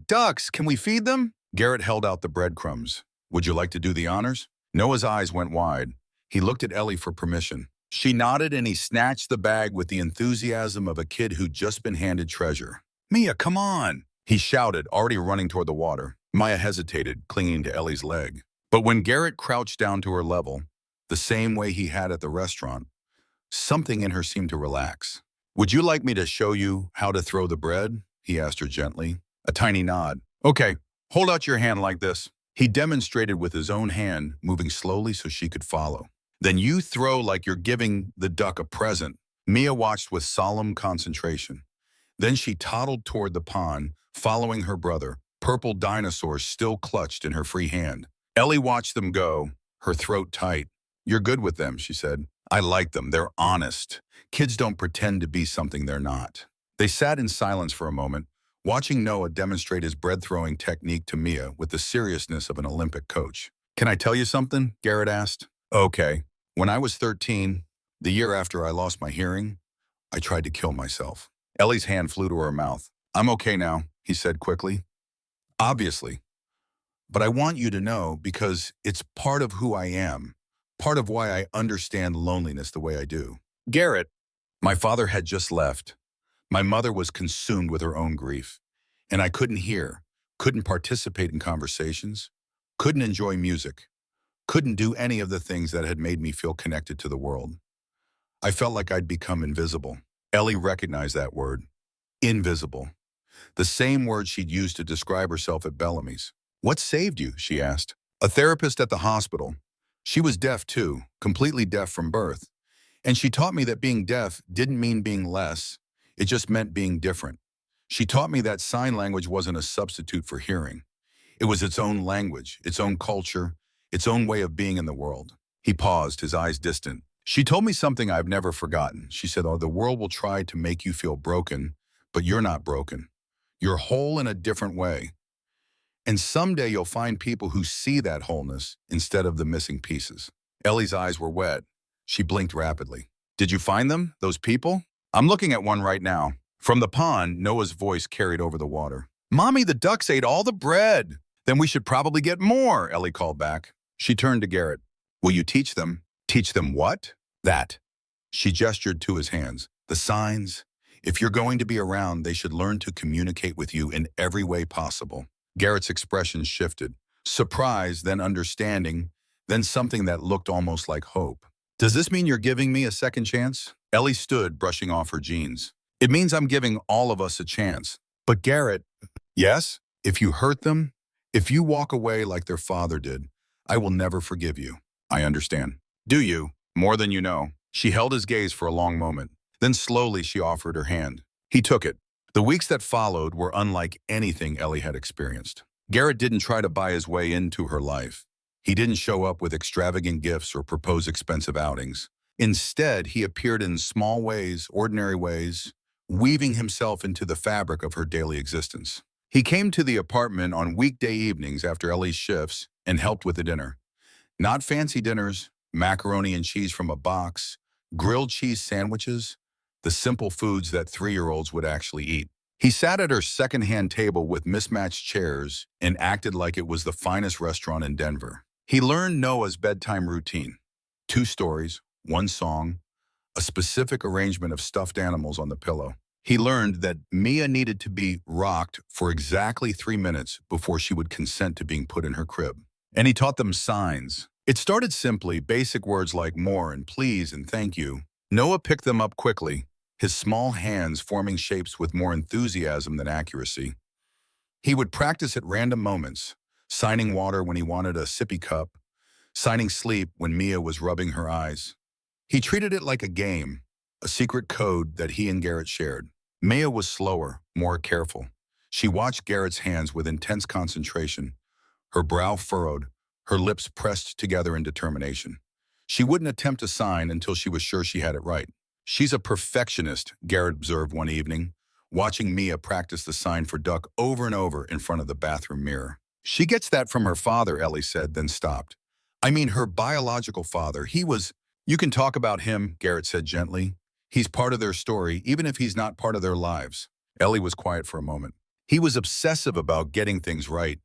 ducks, can we feed them?" Garrett held out the breadcrumbs. "Would you like to do the honors?" Noah's eyes went wide. He looked at Ellie for permission. She nodded, and he snatched the bag with the enthusiasm of a kid who'd just been handed treasure. "Mia, come on!" he shouted, already running toward the water. Maya hesitated, clinging to Ellie's leg. But when Garrett crouched down to her level, the same way he had at the restaurant, Something in her seemed to relax. Would you like me to show you how to throw the bread? He asked her gently. A tiny nod. Okay, hold out your hand like this. He demonstrated with his own hand, moving slowly so she could follow. Then you throw like you're giving the duck a present. Mia watched with solemn concentration. Then she toddled toward the pond, following her brother, purple dinosaurs still clutched in her free hand. Ellie watched them go, her throat tight. You're good with them, she said. I like them. They're honest. Kids don't pretend to be something they're not. They sat in silence for a moment, watching Noah demonstrate his bread-throwing technique to Mia with the seriousness of an Olympic coach. Can I tell you something? Garrett asked. Okay. When I was 13, the year after I lost my hearing, I tried to kill myself. Ellie's hand flew to her mouth. I'm okay now, he said quickly. Obviously. But I want you to know because it's part of who I am, part of why I understand loneliness the way I do. Garrett, my father had just left. My mother was consumed with her own grief, and I couldn't hear, couldn't participate in conversations, couldn't enjoy music, couldn't do any of the things that had made me feel connected to the world. I felt like I'd become invisible. Ellie recognized that word, invisible, the same word she'd used to describe herself at Bellamy's. What saved you? She asked. A therapist at the hospital. She was deaf too, completely deaf from birth. And she taught me that being deaf didn't mean being less, it just meant being different. She taught me that sign language wasn't a substitute for hearing. It was its own language, its own culture, its own way of being in the world. He paused, his eyes distant. She told me something I've never forgotten. She said, oh, the world will try to make you feel broken, but you're not broken. You're whole in a different way. And someday you'll find people who see that wholeness instead of the missing pieces. Ellie's eyes were wet. She blinked rapidly. Did you find them, those people? I'm looking at one right now. From the pond, Noah's voice carried over the water. Mommy, the ducks ate all the bread. Then we should probably get more, Ellie called back. She turned to Garrett. Will you teach them? Teach them what? That. She gestured to his hands. The signs. If you're going to be around, they should learn to communicate with you in every way possible. Garrett's expression shifted. Surprise, then understanding, then something that looked almost like hope. Does this mean you're giving me a second chance? Ellie stood, brushing off her jeans. It means I'm giving all of us a chance. But Garrett, yes, if you hurt them, if you walk away like their father did, I will never forgive you. I understand. Do you? More than you know. She held his gaze for a long moment. Then slowly she offered her hand. He took it. The weeks that followed were unlike anything Ellie had experienced. Garrett didn't try to buy his way into her life. He didn't show up with extravagant gifts or propose expensive outings. Instead, he appeared in small ways, ordinary ways, weaving himself into the fabric of her daily existence. He came to the apartment on weekday evenings after Ellie's shifts and helped with the dinner. Not fancy dinners, macaroni and cheese from a box, grilled cheese sandwiches, the simple foods that 3-year-olds would actually eat. He sat at her second-hand table with mismatched chairs and acted like it was the finest restaurant in Denver. He learned Noah's bedtime routine. 2 stories, 1 song, a specific arrangement of stuffed animals on the pillow. He learned that Mia needed to be rocked for exactly 3 minutes before she would consent to being put in her crib. And he taught them signs. It started simply, basic words like more and please and thank you. Noah picked them up quickly, his small hands forming shapes with more enthusiasm than accuracy. He would practice at random moments, signing water when he wanted a sippy cup, signing sleep when Mia was rubbing her eyes. He treated it like a game, a secret code that he and Garrett shared. Mia was slower, more careful. She watched Garrett's hands with intense concentration, her brow furrowed, her lips pressed together in determination. She wouldn't attempt to sign until she was sure she had it right. She's a perfectionist, Garrett observed one evening, watching Mia practice the sign for duck over and over in front of the bathroom mirror. She gets that from her father, Ellie said, then stopped. I mean, her biological father. You can talk about him, Garrett said gently. He's part of their story, even if he's not part of their lives. Ellie was quiet for a moment. He was obsessive about getting things right.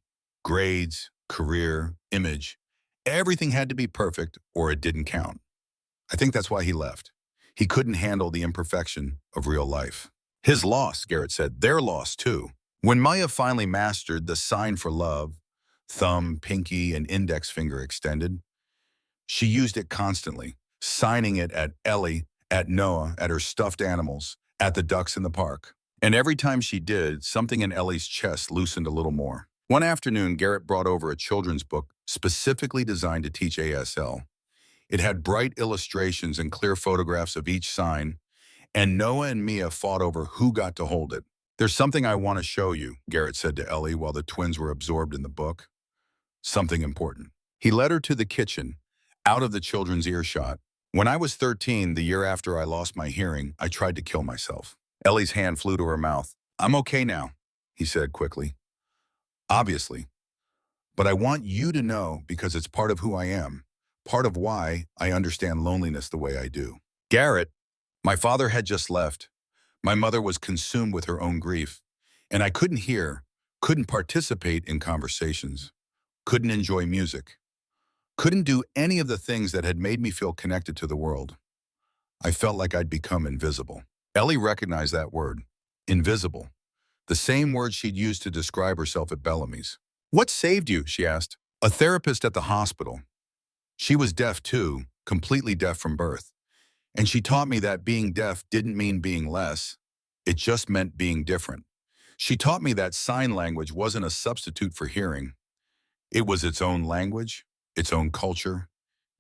Grades, career, image. Everything had to be perfect or it didn't count. I think that's why he left. He couldn't handle the imperfection of real life. His loss, Garrett said, their loss too. When Maya finally mastered the sign for love, thumb, pinky, and index finger extended, she used it constantly, signing it at Ellie at Noah, at her stuffed animals, at the ducks in the park. And every time she did, something in Ellie's chest loosened a little more. One afternoon, Garrett brought over a children's book specifically designed to teach ASL. It had bright illustrations and clear photographs of each sign, and Noah and Mia fought over who got to hold it. "There's something I want to show you," Garrett said to Ellie while the twins were absorbed in the book. "Something important." He led her to the kitchen, out of the children's earshot. "When I was 13, the year after I lost my hearing, I tried to kill myself." Ellie's hand flew to her mouth. "I'm okay now," he said quickly. "Obviously. But I want you to know because it's part of who I am, part of why I understand loneliness the way I do." Garrett, my father had just left. My mother was consumed with her own grief, and I couldn't hear, couldn't participate in conversations, couldn't enjoy music, couldn't do any of the things that had made me feel connected to the world. I felt like I'd become invisible. Ellie recognized that word, invisible, the same word she'd used to describe herself at Bellamy's. "What saved you?" she asked. "A therapist at the hospital. She was deaf too, completely deaf from birth. And she taught me that being deaf didn't mean being less. It just meant being different. She taught me that sign language wasn't a substitute for hearing. It was its own language, its own culture,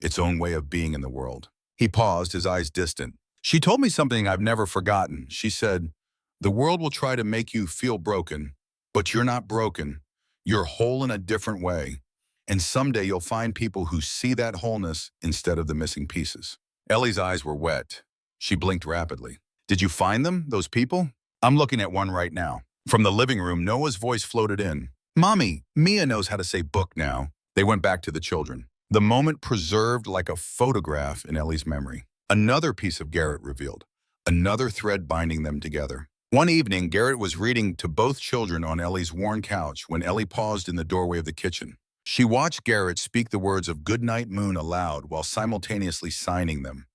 its own way of being in the world." He paused, his eyes distant. "She told me something I've never forgotten. She said, 'The world will try to make you feel broken, but you're not broken. You're whole in a different way. And someday you'll find people who see that wholeness instead of the missing pieces.'" Ellie's eyes were wet. She blinked rapidly. "Did you find them, those people?" "I'm looking at one right now." From the living room, Noah's voice floated in. "Mommy, Mia knows how to say book now." They went back to the children. The moment preserved like a photograph in Ellie's memory. Another piece of Garrett revealed. Another thread binding them together. One evening, Garrett was reading to both children on Ellie's worn couch when Ellie paused in the doorway of the kitchen. She watched Garrett speak the words of "Goodnight Moon" aloud while simultaneously signing them,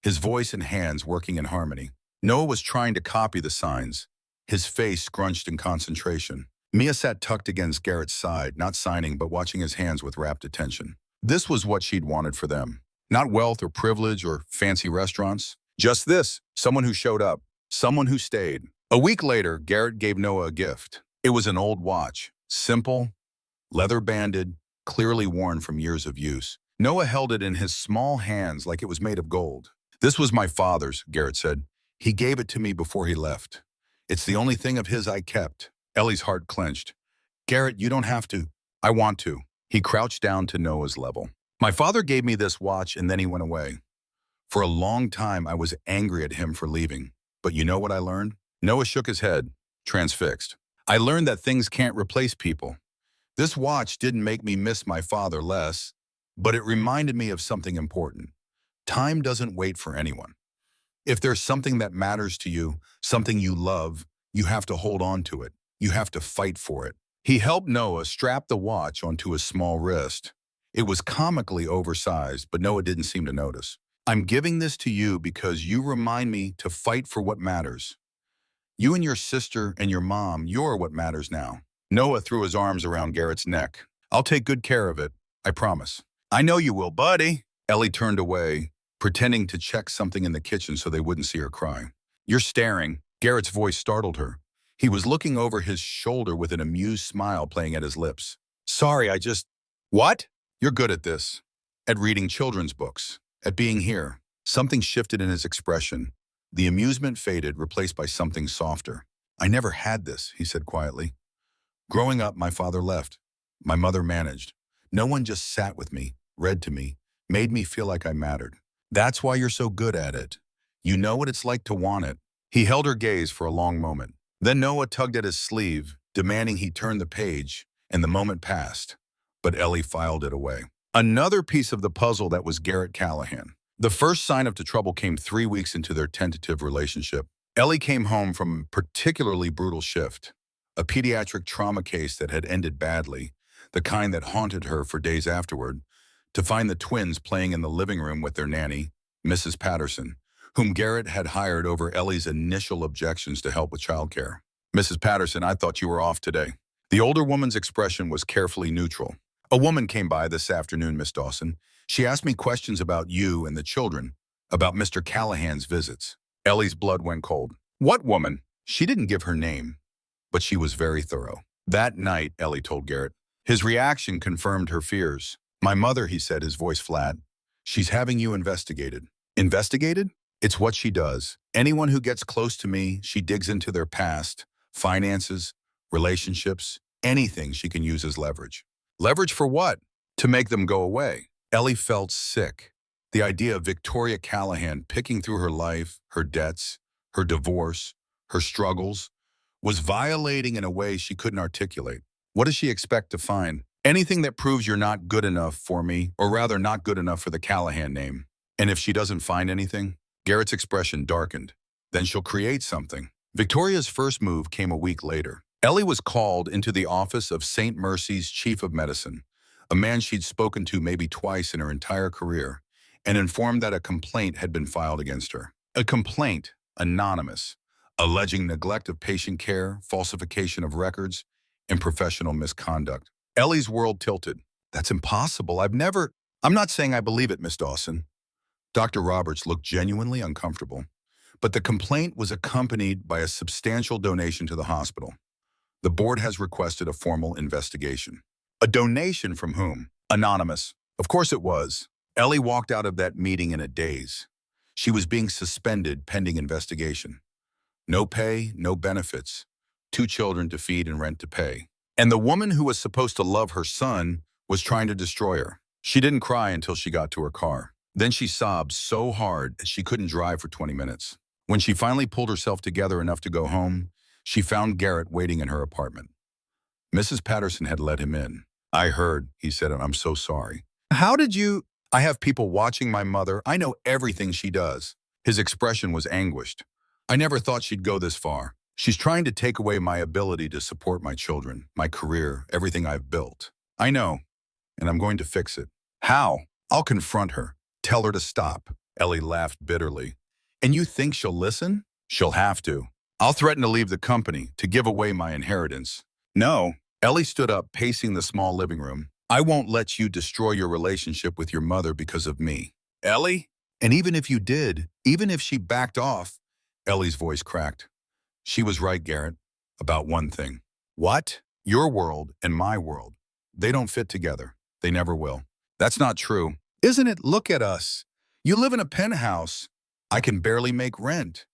his voice and hands working in harmony. Noah was trying to copy the signs, his face scrunched in concentration. Mia sat tucked against Garrett's side, not signing but watching his hands with rapt attention. This was what she'd wanted for them. Not wealth or privilege or fancy restaurants. Just this, someone who showed up, someone who stayed. A week later, Garrett gave Noah a gift. It was an old watch, simple, leather-banded, clearly worn from years of use. Noah held it in his small hands like it was made of gold. "This was my father's," Garrett said. "He gave it to me before he left. It's the only thing of his I kept." Ellie's heart clenched. "Garrett, you don't have to." "I want to." He crouched down to Noah's level. "My father gave me this watch and then he went away. For a long time, I was angry at him for leaving. But you know what I learned?" Noah shook his head, transfixed. "I learned that things can't replace people. This watch didn't make me miss my father less, but it reminded me of something important. Time doesn't wait for anyone. If there's something that matters to you, something you love, you have to hold on to it. You have to fight for it." He helped Noah strap the watch onto his small wrist. It was comically oversized, but Noah didn't seem to notice. "I'm giving this to you because you remind me to fight for what matters. You and your sister and your mom, you're what matters now." Noah threw his arms around Garrett's neck. "I'll take good care of it. I promise." "I know you will, buddy." Ellie turned away, pretending to check something in the kitchen so they wouldn't see her cry. "You're staring." Garrett's voice startled her. He was looking over his shoulder with an amused smile playing at his lips. "Sorry, I just..." "What?" "You're good at this. At reading children's books. At being here." Something shifted in his expression. The amusement faded, replaced by something softer. "I never had this," he said quietly. "Growing up, my father left. My mother managed. No one just sat with me, read to me, made me feel like I mattered. That's why you're so good at it. You know what it's like to want it." He held her gaze for a long moment. Then Noah tugged at his sleeve, demanding he turn the page, and the moment passed. But Ellie filed it away. Another piece of the puzzle that was Garrett Callahan. The first sign of the trouble came 3 weeks into their tentative relationship. Ellie came home from a particularly brutal shift, a pediatric trauma case that had ended badly, the kind that haunted her for days afterward, to find the twins playing in the living room with their nanny, Mrs. Patterson, whom Garrett had hired over Ellie's initial objections to help with childcare. "Mrs. Patterson, I thought you were off today." The older woman's expression was carefully neutral. "A woman came by this afternoon, Miss Dawson. She asked me questions about you and the children. about Mr. Callahan's visits. Ellie's blood went cold. What woman? She didn't give her name, but she was very thorough. That night, Ellie told Garrett. His reaction confirmed her fears. My mother, he said, his voice flat. She's having you investigated. Investigated? It's what she does. Anyone who gets close to me, she digs into their past, finances, relationships, anything she can use as leverage. Leverage for what? To make them go away. Ellie felt sick. The idea of Victoria Callahan picking through her life, her debts, her divorce, her struggles, was violating in a way she couldn't articulate. What does she expect to find? Anything that proves you're not good enough for me, or rather not good enough for the Callahan name. And if she doesn't find anything, Garrett's expression darkened. Then she'll create something. Victoria's first move came a week later. Ellie was called into the office of St. Mercy's chief of medicine, a man she'd spoken to maybe twice in her entire career, and informed that a complaint had been filed against her. A complaint, anonymous, alleging neglect of patient care, falsification of records, and professional misconduct. Ellie's world tilted. That's impossible. I'm not saying I believe it, Miss Dawson. Dr. Roberts looked genuinely uncomfortable, but the complaint was accompanied by a substantial donation to the hospital. The board has requested a formal investigation. A donation from whom? Anonymous. Of course it was. Ellie walked out of that meeting in a daze. She was being suspended pending investigation. No pay, no benefits. 2 children to feed and rent to pay. And the woman who was supposed to love her son was trying to destroy her. She didn't cry until she got to her car. Then she sobbed so hard that she couldn't drive for 20 minutes. When she finally pulled herself together enough to go home, she found Garrett waiting in her apartment. Mrs. Patterson had let him in. I heard, he said, and I'm so sorry. How did you? I have people watching my mother. I know everything she does. His expression was anguished. I never thought she'd go this far. She's trying to take away my ability to support my children, my career, everything I've built. I know, and I'm going to fix it. How? I'll confront her. Tell her to stop. Ellie laughed bitterly. And you think she'll listen? She'll have to. I'll threaten to leave the company, to give away my inheritance. No. Ellie stood up, pacing the small living room. I won't let you destroy your relationship with your mother because of me. Ellie? And even if you did, even if she backed off, Ellie's voice cracked. She was right, Garrett, about one thing. What? Your world and my world. They don't fit together. They never will. That's not true. Isn't it? Look at us. You live in a penthouse. I can barely make rent.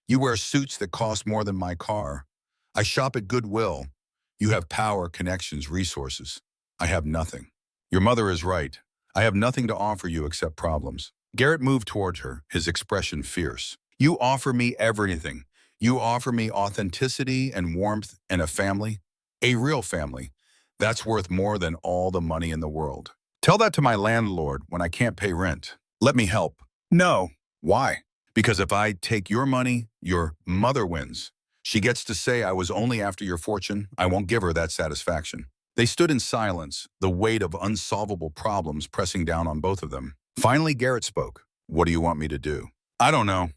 You wear suits that cost more than my car. I shop at Goodwill. You have power, connections, resources. I have nothing. Your mother is right. I have nothing to offer you except problems. Garrett moved towards her, his expression fierce. You offer me everything. You offer me authenticity and warmth and a family, a real family. That's worth more than all the money in the world. Tell that to my landlord when I can't pay rent. Let me help. No. Why? Because if I take your money, your mother wins. She gets to say I was only after your fortune. I won't give her that satisfaction. They stood in silence, the weight of unsolvable problems pressing down on both of them. Finally, Garrett spoke. What do you want me to do? I don't know.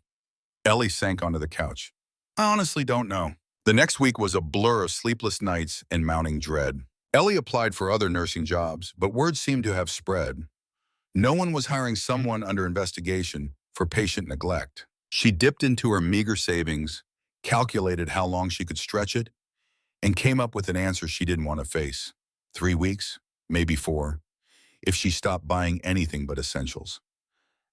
Ellie sank onto the couch. I honestly don't know. The next week was a blur of sleepless nights and mounting dread. Ellie applied for other nursing jobs, but word seemed to have spread. No one was hiring someone under investigation for patient neglect. She dipped into her meager savings, calculated how long she could stretch it, and came up with an answer she didn't want to face. 3 weeks, maybe 4, if she stopped buying anything but essentials.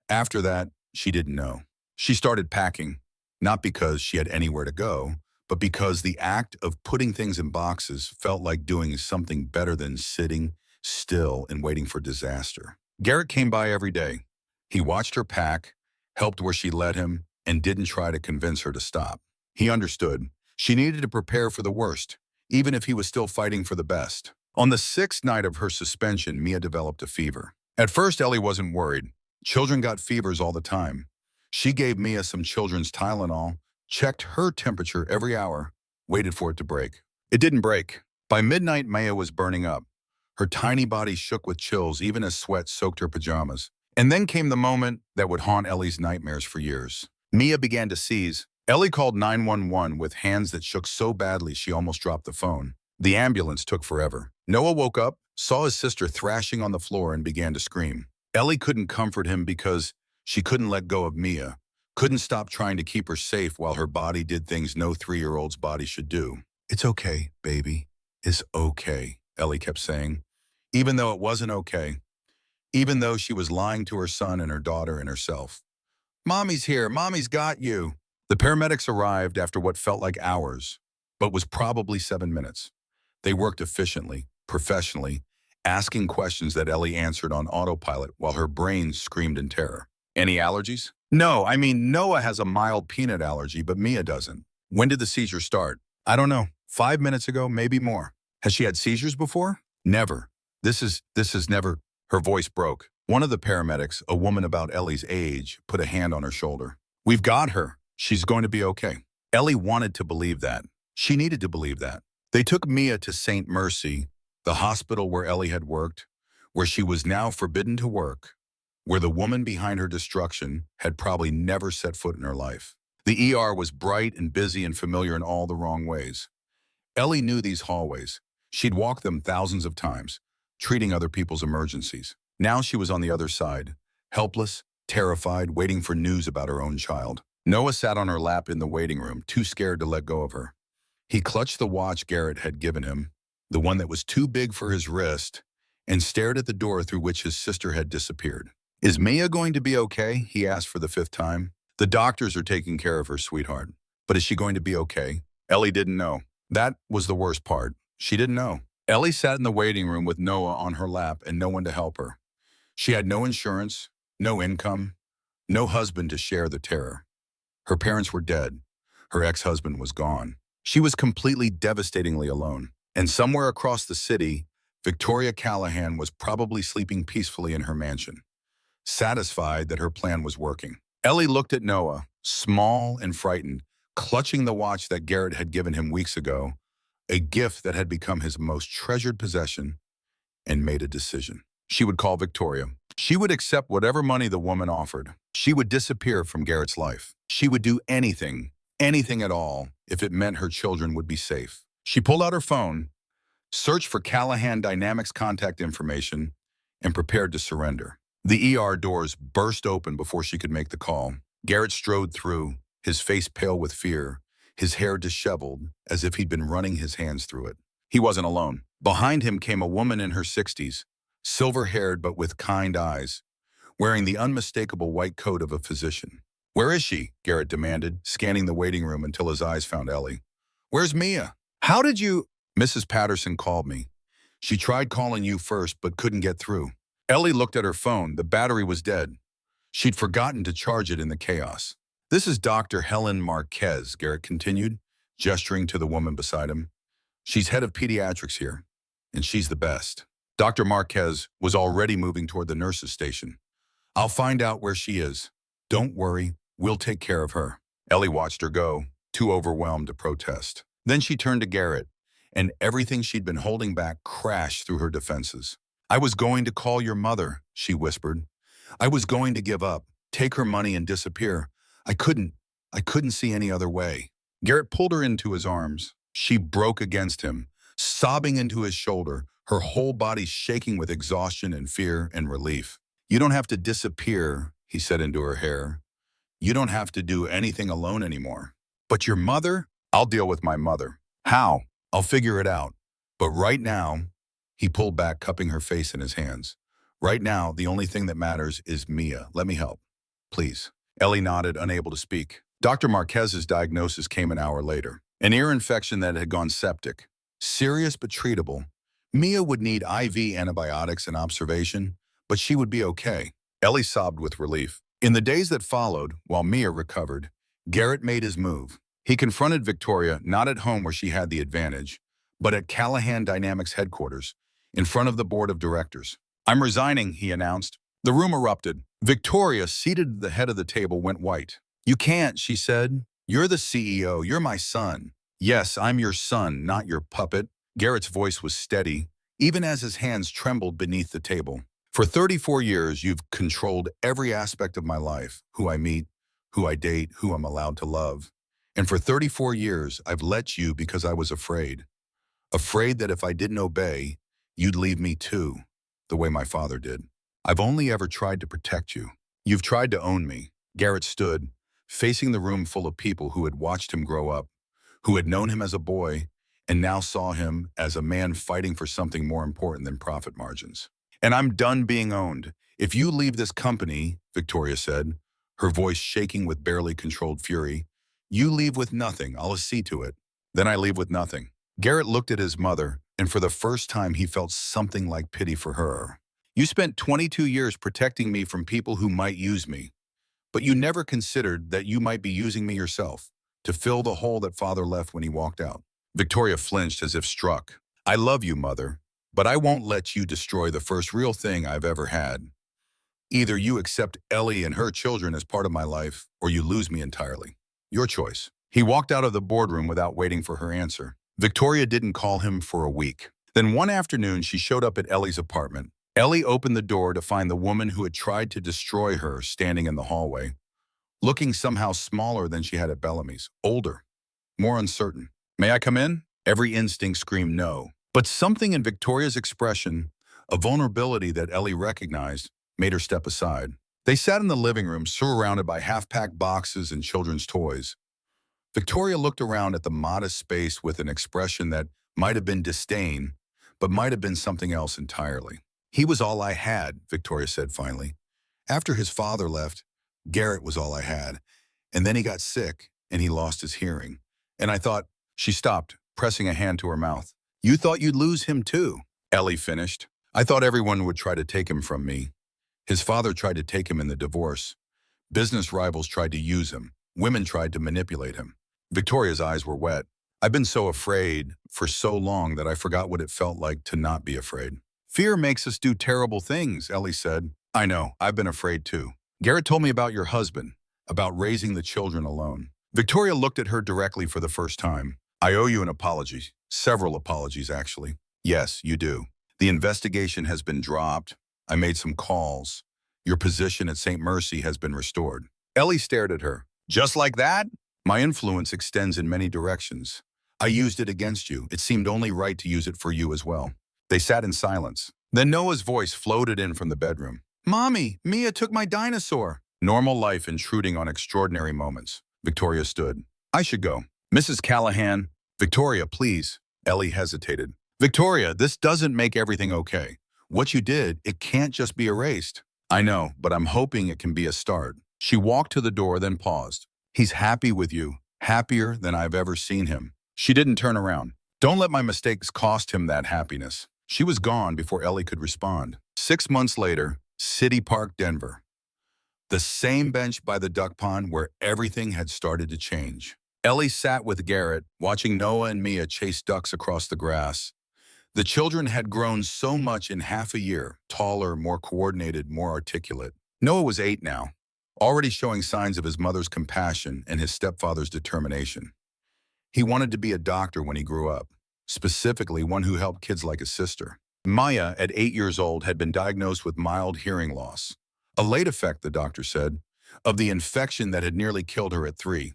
After that, she didn't know. She started packing, not because she had anywhere to go, but because the act of putting things in boxes felt like doing something better than sitting still and waiting for disaster. Garrett came by every day. He watched her pack, helped where she let him, and didn't try to convince her to stop. He understood. She needed to prepare for the worst, even if he was still fighting for the best. On the 6th night of her suspension, Mia developed a fever. At first, Ellie wasn't worried. Children got fevers all the time. She gave Mia some children's Tylenol, checked her temperature every hour, waited for it to break. It didn't break. By midnight, Mia was burning up. Her tiny body shook with chills even as sweat soaked her pajamas. And then came the moment that would haunt Ellie's nightmares for years. Mia began to seize. Ellie called 911 with hands that shook so badly she almost dropped the phone. The ambulance took forever. Noah woke up, saw his sister thrashing on the floor, and began to scream. Ellie couldn't comfort him because She couldn't let go of Mia, couldn't stop trying to keep her safe while her body did things no 3-year-old's body should do. It's okay, baby. It's okay, Ellie kept saying, even though it wasn't okay, even though she was lying to her son and her daughter and herself. Mommy's here. Mommy's got you. The paramedics arrived after what felt like hours, but was probably 7 minutes. They worked efficiently, professionally, asking questions that Ellie answered on autopilot while her brain screamed in terror. Any allergies? No, I mean, Noah has a mild peanut allergy, but Mia doesn't. When did the seizure start? I don't know. 5 minutes ago, maybe more. Has she had seizures before? Never. This is never. Her voice broke. One of the paramedics, a woman about Ellie's age, put a hand on her shoulder. We've got her. She's going to be okay. Ellie wanted to believe that. She needed to believe that. They took Mia to St. Mercy, the hospital where Ellie had worked, where she was now forbidden to work, where the woman behind her destruction had probably never set foot in her life. The ER was bright and busy and familiar in all the wrong ways. Ellie knew these hallways. She'd walked them thousands of times, treating other people's emergencies. Now she was on the other side, helpless, terrified, waiting for news about her own child. Noah sat on her lap in the waiting room, too scared to let go of her. He clutched the watch Garrett had given him, the one that was too big for his wrist, and stared at the door through which his sister had disappeared. Is Mia going to be okay? He asked for the 5th time. The doctors are taking care of her, sweetheart. But is she going to be okay? Ellie didn't know. That was the worst part. She didn't know. Ellie sat in the waiting room with Noah on her lap and no one to help her. She had no insurance, no income, no husband to share the terror. Her parents were dead. Her ex-husband was gone. She was completely devastatingly alone. And somewhere across the city, Victoria Callahan was probably sleeping peacefully in her mansion, satisfied that her plan was working. Ellie looked at Noah, small and frightened, clutching the watch that Garrett had given him weeks ago, a gift that had become his most treasured possession, and made a decision. She would call Victoria. She would accept whatever money the woman offered. She would disappear from Garrett's life. She would do anything, anything at all, if it meant her children would be safe. She pulled out her phone, searched for Callahan Dynamics contact information, and prepared to surrender. The ER doors burst open before she could make the call. Garrett strode through, his face pale with fear, his hair disheveled, as if he'd been running his hands through it. He wasn't alone. Behind him came a woman in her 60s, silver-haired but with kind eyes, wearing the unmistakable white coat of a physician. Where is she? Garrett demanded, scanning the waiting room until his eyes found Ellie. Where's Mia? How did you? Mrs. Patterson called me. She tried calling you first but couldn't get through. Ellie looked at her phone. The battery was dead. She'd forgotten to charge it in the chaos. This is Dr. Helen Marquez, Garrett continued, gesturing to the woman beside him. She's head of pediatrics here, and she's the best. Dr. Marquez was already moving toward the nurse's station. I'll find out where she is. Don't worry, we'll take care of her. Ellie watched her go, too overwhelmed to protest. Then she turned to Garrett, and everything she'd been holding back crashed through her defenses. I was going to call your mother, she whispered. I was going to give up, take her money and disappear. I couldn't see any other way. Garrett pulled her into his arms. She broke against him, sobbing into his shoulder, her whole body shaking with exhaustion and fear and relief. You don't have to disappear, he said into her hair. You don't have to do anything alone anymore. But your mother? I'll deal with my mother. How? I'll figure it out. But right now, he pulled back, cupping her face in his hands. Right now, the only thing that matters is Mia. Let me help. Please. Ellie nodded, unable to speak. Dr. Marquez's diagnosis came an hour later. An ear infection that had gone septic. Serious but treatable. Mia would need IV antibiotics and observation, but she would be okay. Ellie sobbed with relief. In the days that followed, while Mia recovered, Garrett made his move. He confronted Victoria not at home where she had the advantage, but at Callahan Dynamics headquarters, in front of the board of directors. I'm resigning, he announced. The room erupted. Victoria, seated at the head of the table, went white. You can't, she said. You're the CEO. You're my son. Yes, I'm your son, not your puppet. Garrett's voice was steady, even as his hands trembled beneath the table. For 34 years, you've controlled every aspect of my life, who I meet, who I date, who I'm allowed to love. And for 34 years, I've let you because I was afraid. Afraid that if I didn't obey, you'd leave me too, the way my father did. I've only ever tried to protect you. You've tried to own me. Garrett stood, facing the room full of people who had watched him grow up, who had known him as a boy, and now saw him as a man fighting for something more important than profit margins. And I'm done being owned. If you leave this company, Victoria said, her voice shaking with barely controlled fury, you leave with nothing. I'll see to it. Then I leave with nothing. Garrett looked at his mother, and for the first time he felt something like pity for her. You spent 22 years protecting me from people who might use me, but you never considered that you might be using me yourself to fill the hole that father left when he walked out. Victoria flinched as if struck. I love you, mother, but I won't let you destroy the first real thing I've ever had. Either you accept Ellie and her children as part of my life, or you lose me entirely. Your choice. He walked out of the boardroom without waiting for her answer. Victoria didn't call him for a week. Then one afternoon, she showed up at Ellie's apartment. Ellie opened the door to find the woman who had tried to destroy her standing in the hallway, looking somehow smaller than she had at Bellamy's, older, more uncertain. May I come in? Every instinct screamed no. But something in Victoria's expression, a vulnerability that Ellie recognized, made her step aside. They sat in the living room, surrounded by half-packed boxes and children's toys. Victoria looked around at the modest space with an expression that might have been disdain, but might have been something else entirely. He was all I had, Victoria said finally. After his father left, Garrett was all I had. And then he got sick, and he lost his hearing. And I thought, she stopped, pressing a hand to her mouth. You thought you'd lose him too, Ellie finished. I thought everyone would try to take him from me. His father tried to take him in the divorce. Business rivals tried to use him. Women tried to manipulate him. Victoria's eyes were wet. I've been so afraid for so long that I forgot what it felt like to not be afraid. Fear makes us do terrible things, Ellie said. I know, I've been afraid too. Garrett told me about your husband, about raising the children alone. Victoria looked at her directly for the first time. I owe you an apology. Several apologies, actually. Yes, you do. The investigation has been dropped. I made some calls. Your position at St. Mercy has been restored. Ellie stared at her. Just like that? My influence extends in many directions. I used it against you. It seemed only right to use it for you as well. They sat in silence. Then Noah's voice floated in from the bedroom. Mommy, Mia took my dinosaur. Normal life intruding on extraordinary moments. Victoria stood. I should go. Mrs. Callahan. Victoria, please. Ellie hesitated. Victoria, this doesn't make everything okay. What you did, it can't just be erased. I know, but I'm hoping it can be a start. She walked to the door, then paused. He's happy with you, happier than I've ever seen him. She didn't turn around. Don't let my mistakes cost him that happiness. She was gone before Ellie could respond. 6 months later, City Park, Denver. The same bench by the duck pond where everything had started to change. Ellie sat with Garrett, watching Noah and Mia chase ducks across the grass. The children had grown so much in half a year, taller, more coordinated, more articulate. Noah was 8 now, already showing signs of his mother's compassion and his stepfather's determination. He wanted to be a doctor when he grew up, specifically one who helped kids like his sister. Maya, at 8 years old, had been diagnosed with mild hearing loss. A late effect, the doctor said, of the infection that had nearly killed her at 3.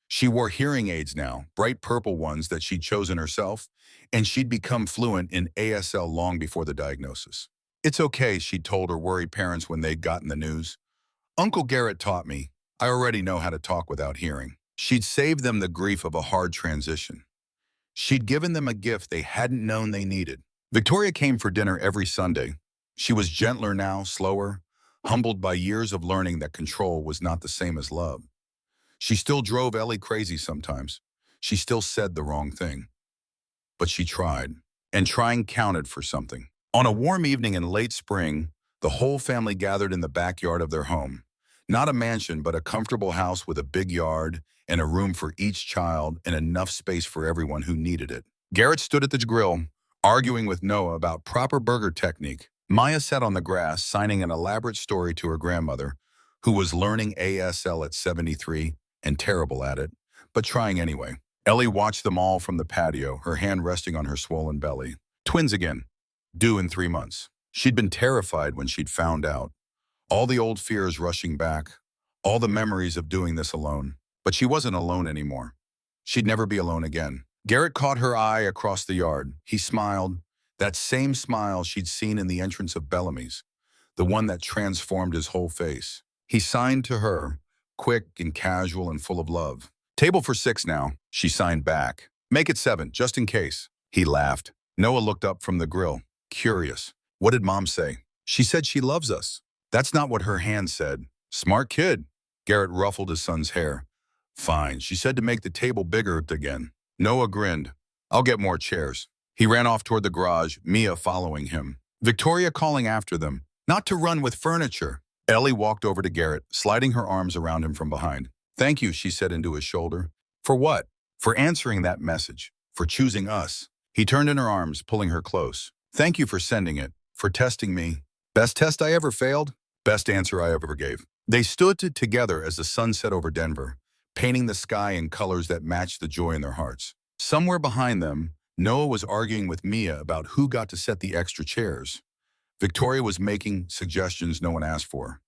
She wore hearing aids now, bright purple ones that she'd chosen herself, and she'd become fluent in ASL long before the diagnosis. It's okay, she'd told her worried parents when they'd gotten the news. Uncle Garrett taught me. I already know how to talk without hearing. She'd saved them the grief of a hard transition. She'd given them a gift they hadn't known they needed. Victoria came for dinner every Sunday. She was gentler now, slower, humbled by years of learning that control was not the same as love. She still drove Ellie crazy sometimes. She still said the wrong thing. But she tried, and trying counted for something. On a warm evening in late spring, the whole family gathered in the backyard of their home. Not a mansion, but a comfortable house with a big yard and a room for each child and enough space for everyone who needed it. Garrett stood at the grill, arguing with Noah about proper burger technique. Maya sat on the grass, signing an elaborate story to her grandmother, who was learning ASL at 73 and terrible at it, but trying anyway. Ellie watched them all from the patio, her hand resting on her swollen belly. Twins again, due in 3 months. She'd been terrified when she'd found out. All the old fears rushing back, all the memories of doing this alone. But she wasn't alone anymore. She'd never be alone again. Garrett caught her eye across the yard. He smiled, that same smile she'd seen in the entrance of Bellamy's, the one that transformed his whole face. He signed to her, quick and casual and full of love. Table for 6 now, she signed back. Make it 7, just in case. He laughed. Noah looked up from the grill, curious. What did Mom say? She said she loves us. That's not what her hand said. Smart kid. Garrett ruffled his son's hair. Fine, she said to make the table bigger again. Noah grinned. I'll get more chairs. He ran off toward the garage, Mia following him. Victoria calling after them, not to run with furniture. Ellie walked over to Garrett, sliding her arms around him from behind. Thank you, she said into his shoulder. For what? For answering that message. For choosing us. He turned in her arms, pulling her close. Thank you for sending it. For testing me. Best test I ever failed. Best answer I ever gave. They stood together as the sun set over Denver, painting the sky in colors that matched the joy in their hearts. Somewhere behind them, Noah was arguing with Mia about who got to set the extra chairs. Victoria was making suggestions no one asked for.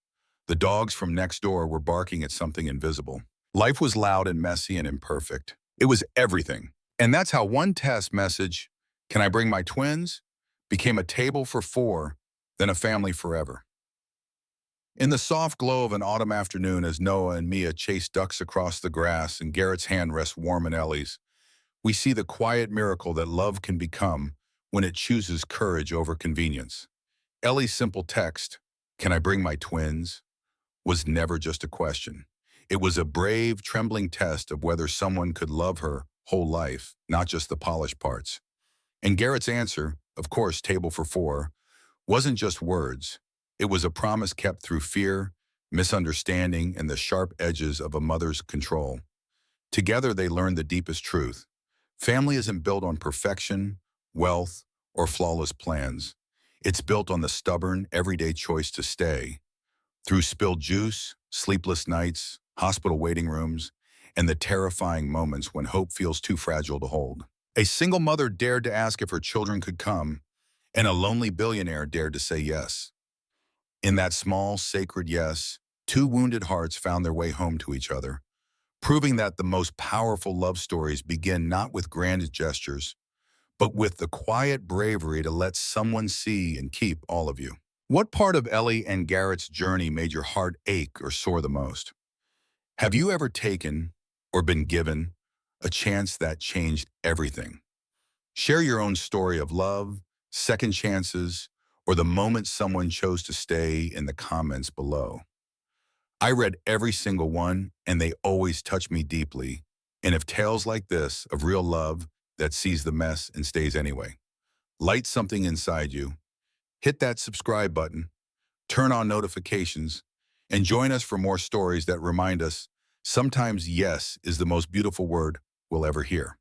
The dogs from next door were barking at something invisible. Life was loud and messy and imperfect. It was everything. And that's how one test message, can I bring my twins, became a table for 4, then a family forever. In the soft glow of an autumn afternoon as Noah and Mia chased ducks across the grass and Garrett's hand rests warm in Ellie's, we see the quiet miracle that love can become when it chooses courage over convenience. Ellie's simple text, can I bring my twins, was never just a question. It was a brave, trembling test of whether someone could love her whole life, not just the polished parts. And Garrett's answer, of course, table for 4, wasn't just words. It was a promise kept through fear, misunderstanding, and the sharp edges of a mother's control. Together, they learned the deepest truth. Family isn't built on perfection, wealth, or flawless plans. It's built on the stubborn, everyday choice to stay. Through spilled juice, sleepless nights, hospital waiting rooms, and the terrifying moments when hope feels too fragile to hold. A single mother dared to ask if her children could come, and a lonely billionaire dared to say yes. In that small, sacred yes, 2 wounded hearts found their way home to each other, proving that the most powerful love stories begin not with grand gestures, but with the quiet bravery to let someone see and keep all of you. What part of Ellie and Garrett's journey made your heart ache or soar the most? Have you ever taken, or been given, a chance that changed everything? Share your own story of love, second chances, or the moment someone chose to stay in the comments below. I read every single one, and they always touch me deeply. And if tales like this of real love that sees the mess and stays anyway, light something inside you, hit that subscribe button, turn on notifications, and join us for more stories that remind us sometimes yes is the most beautiful word we'll ever hear.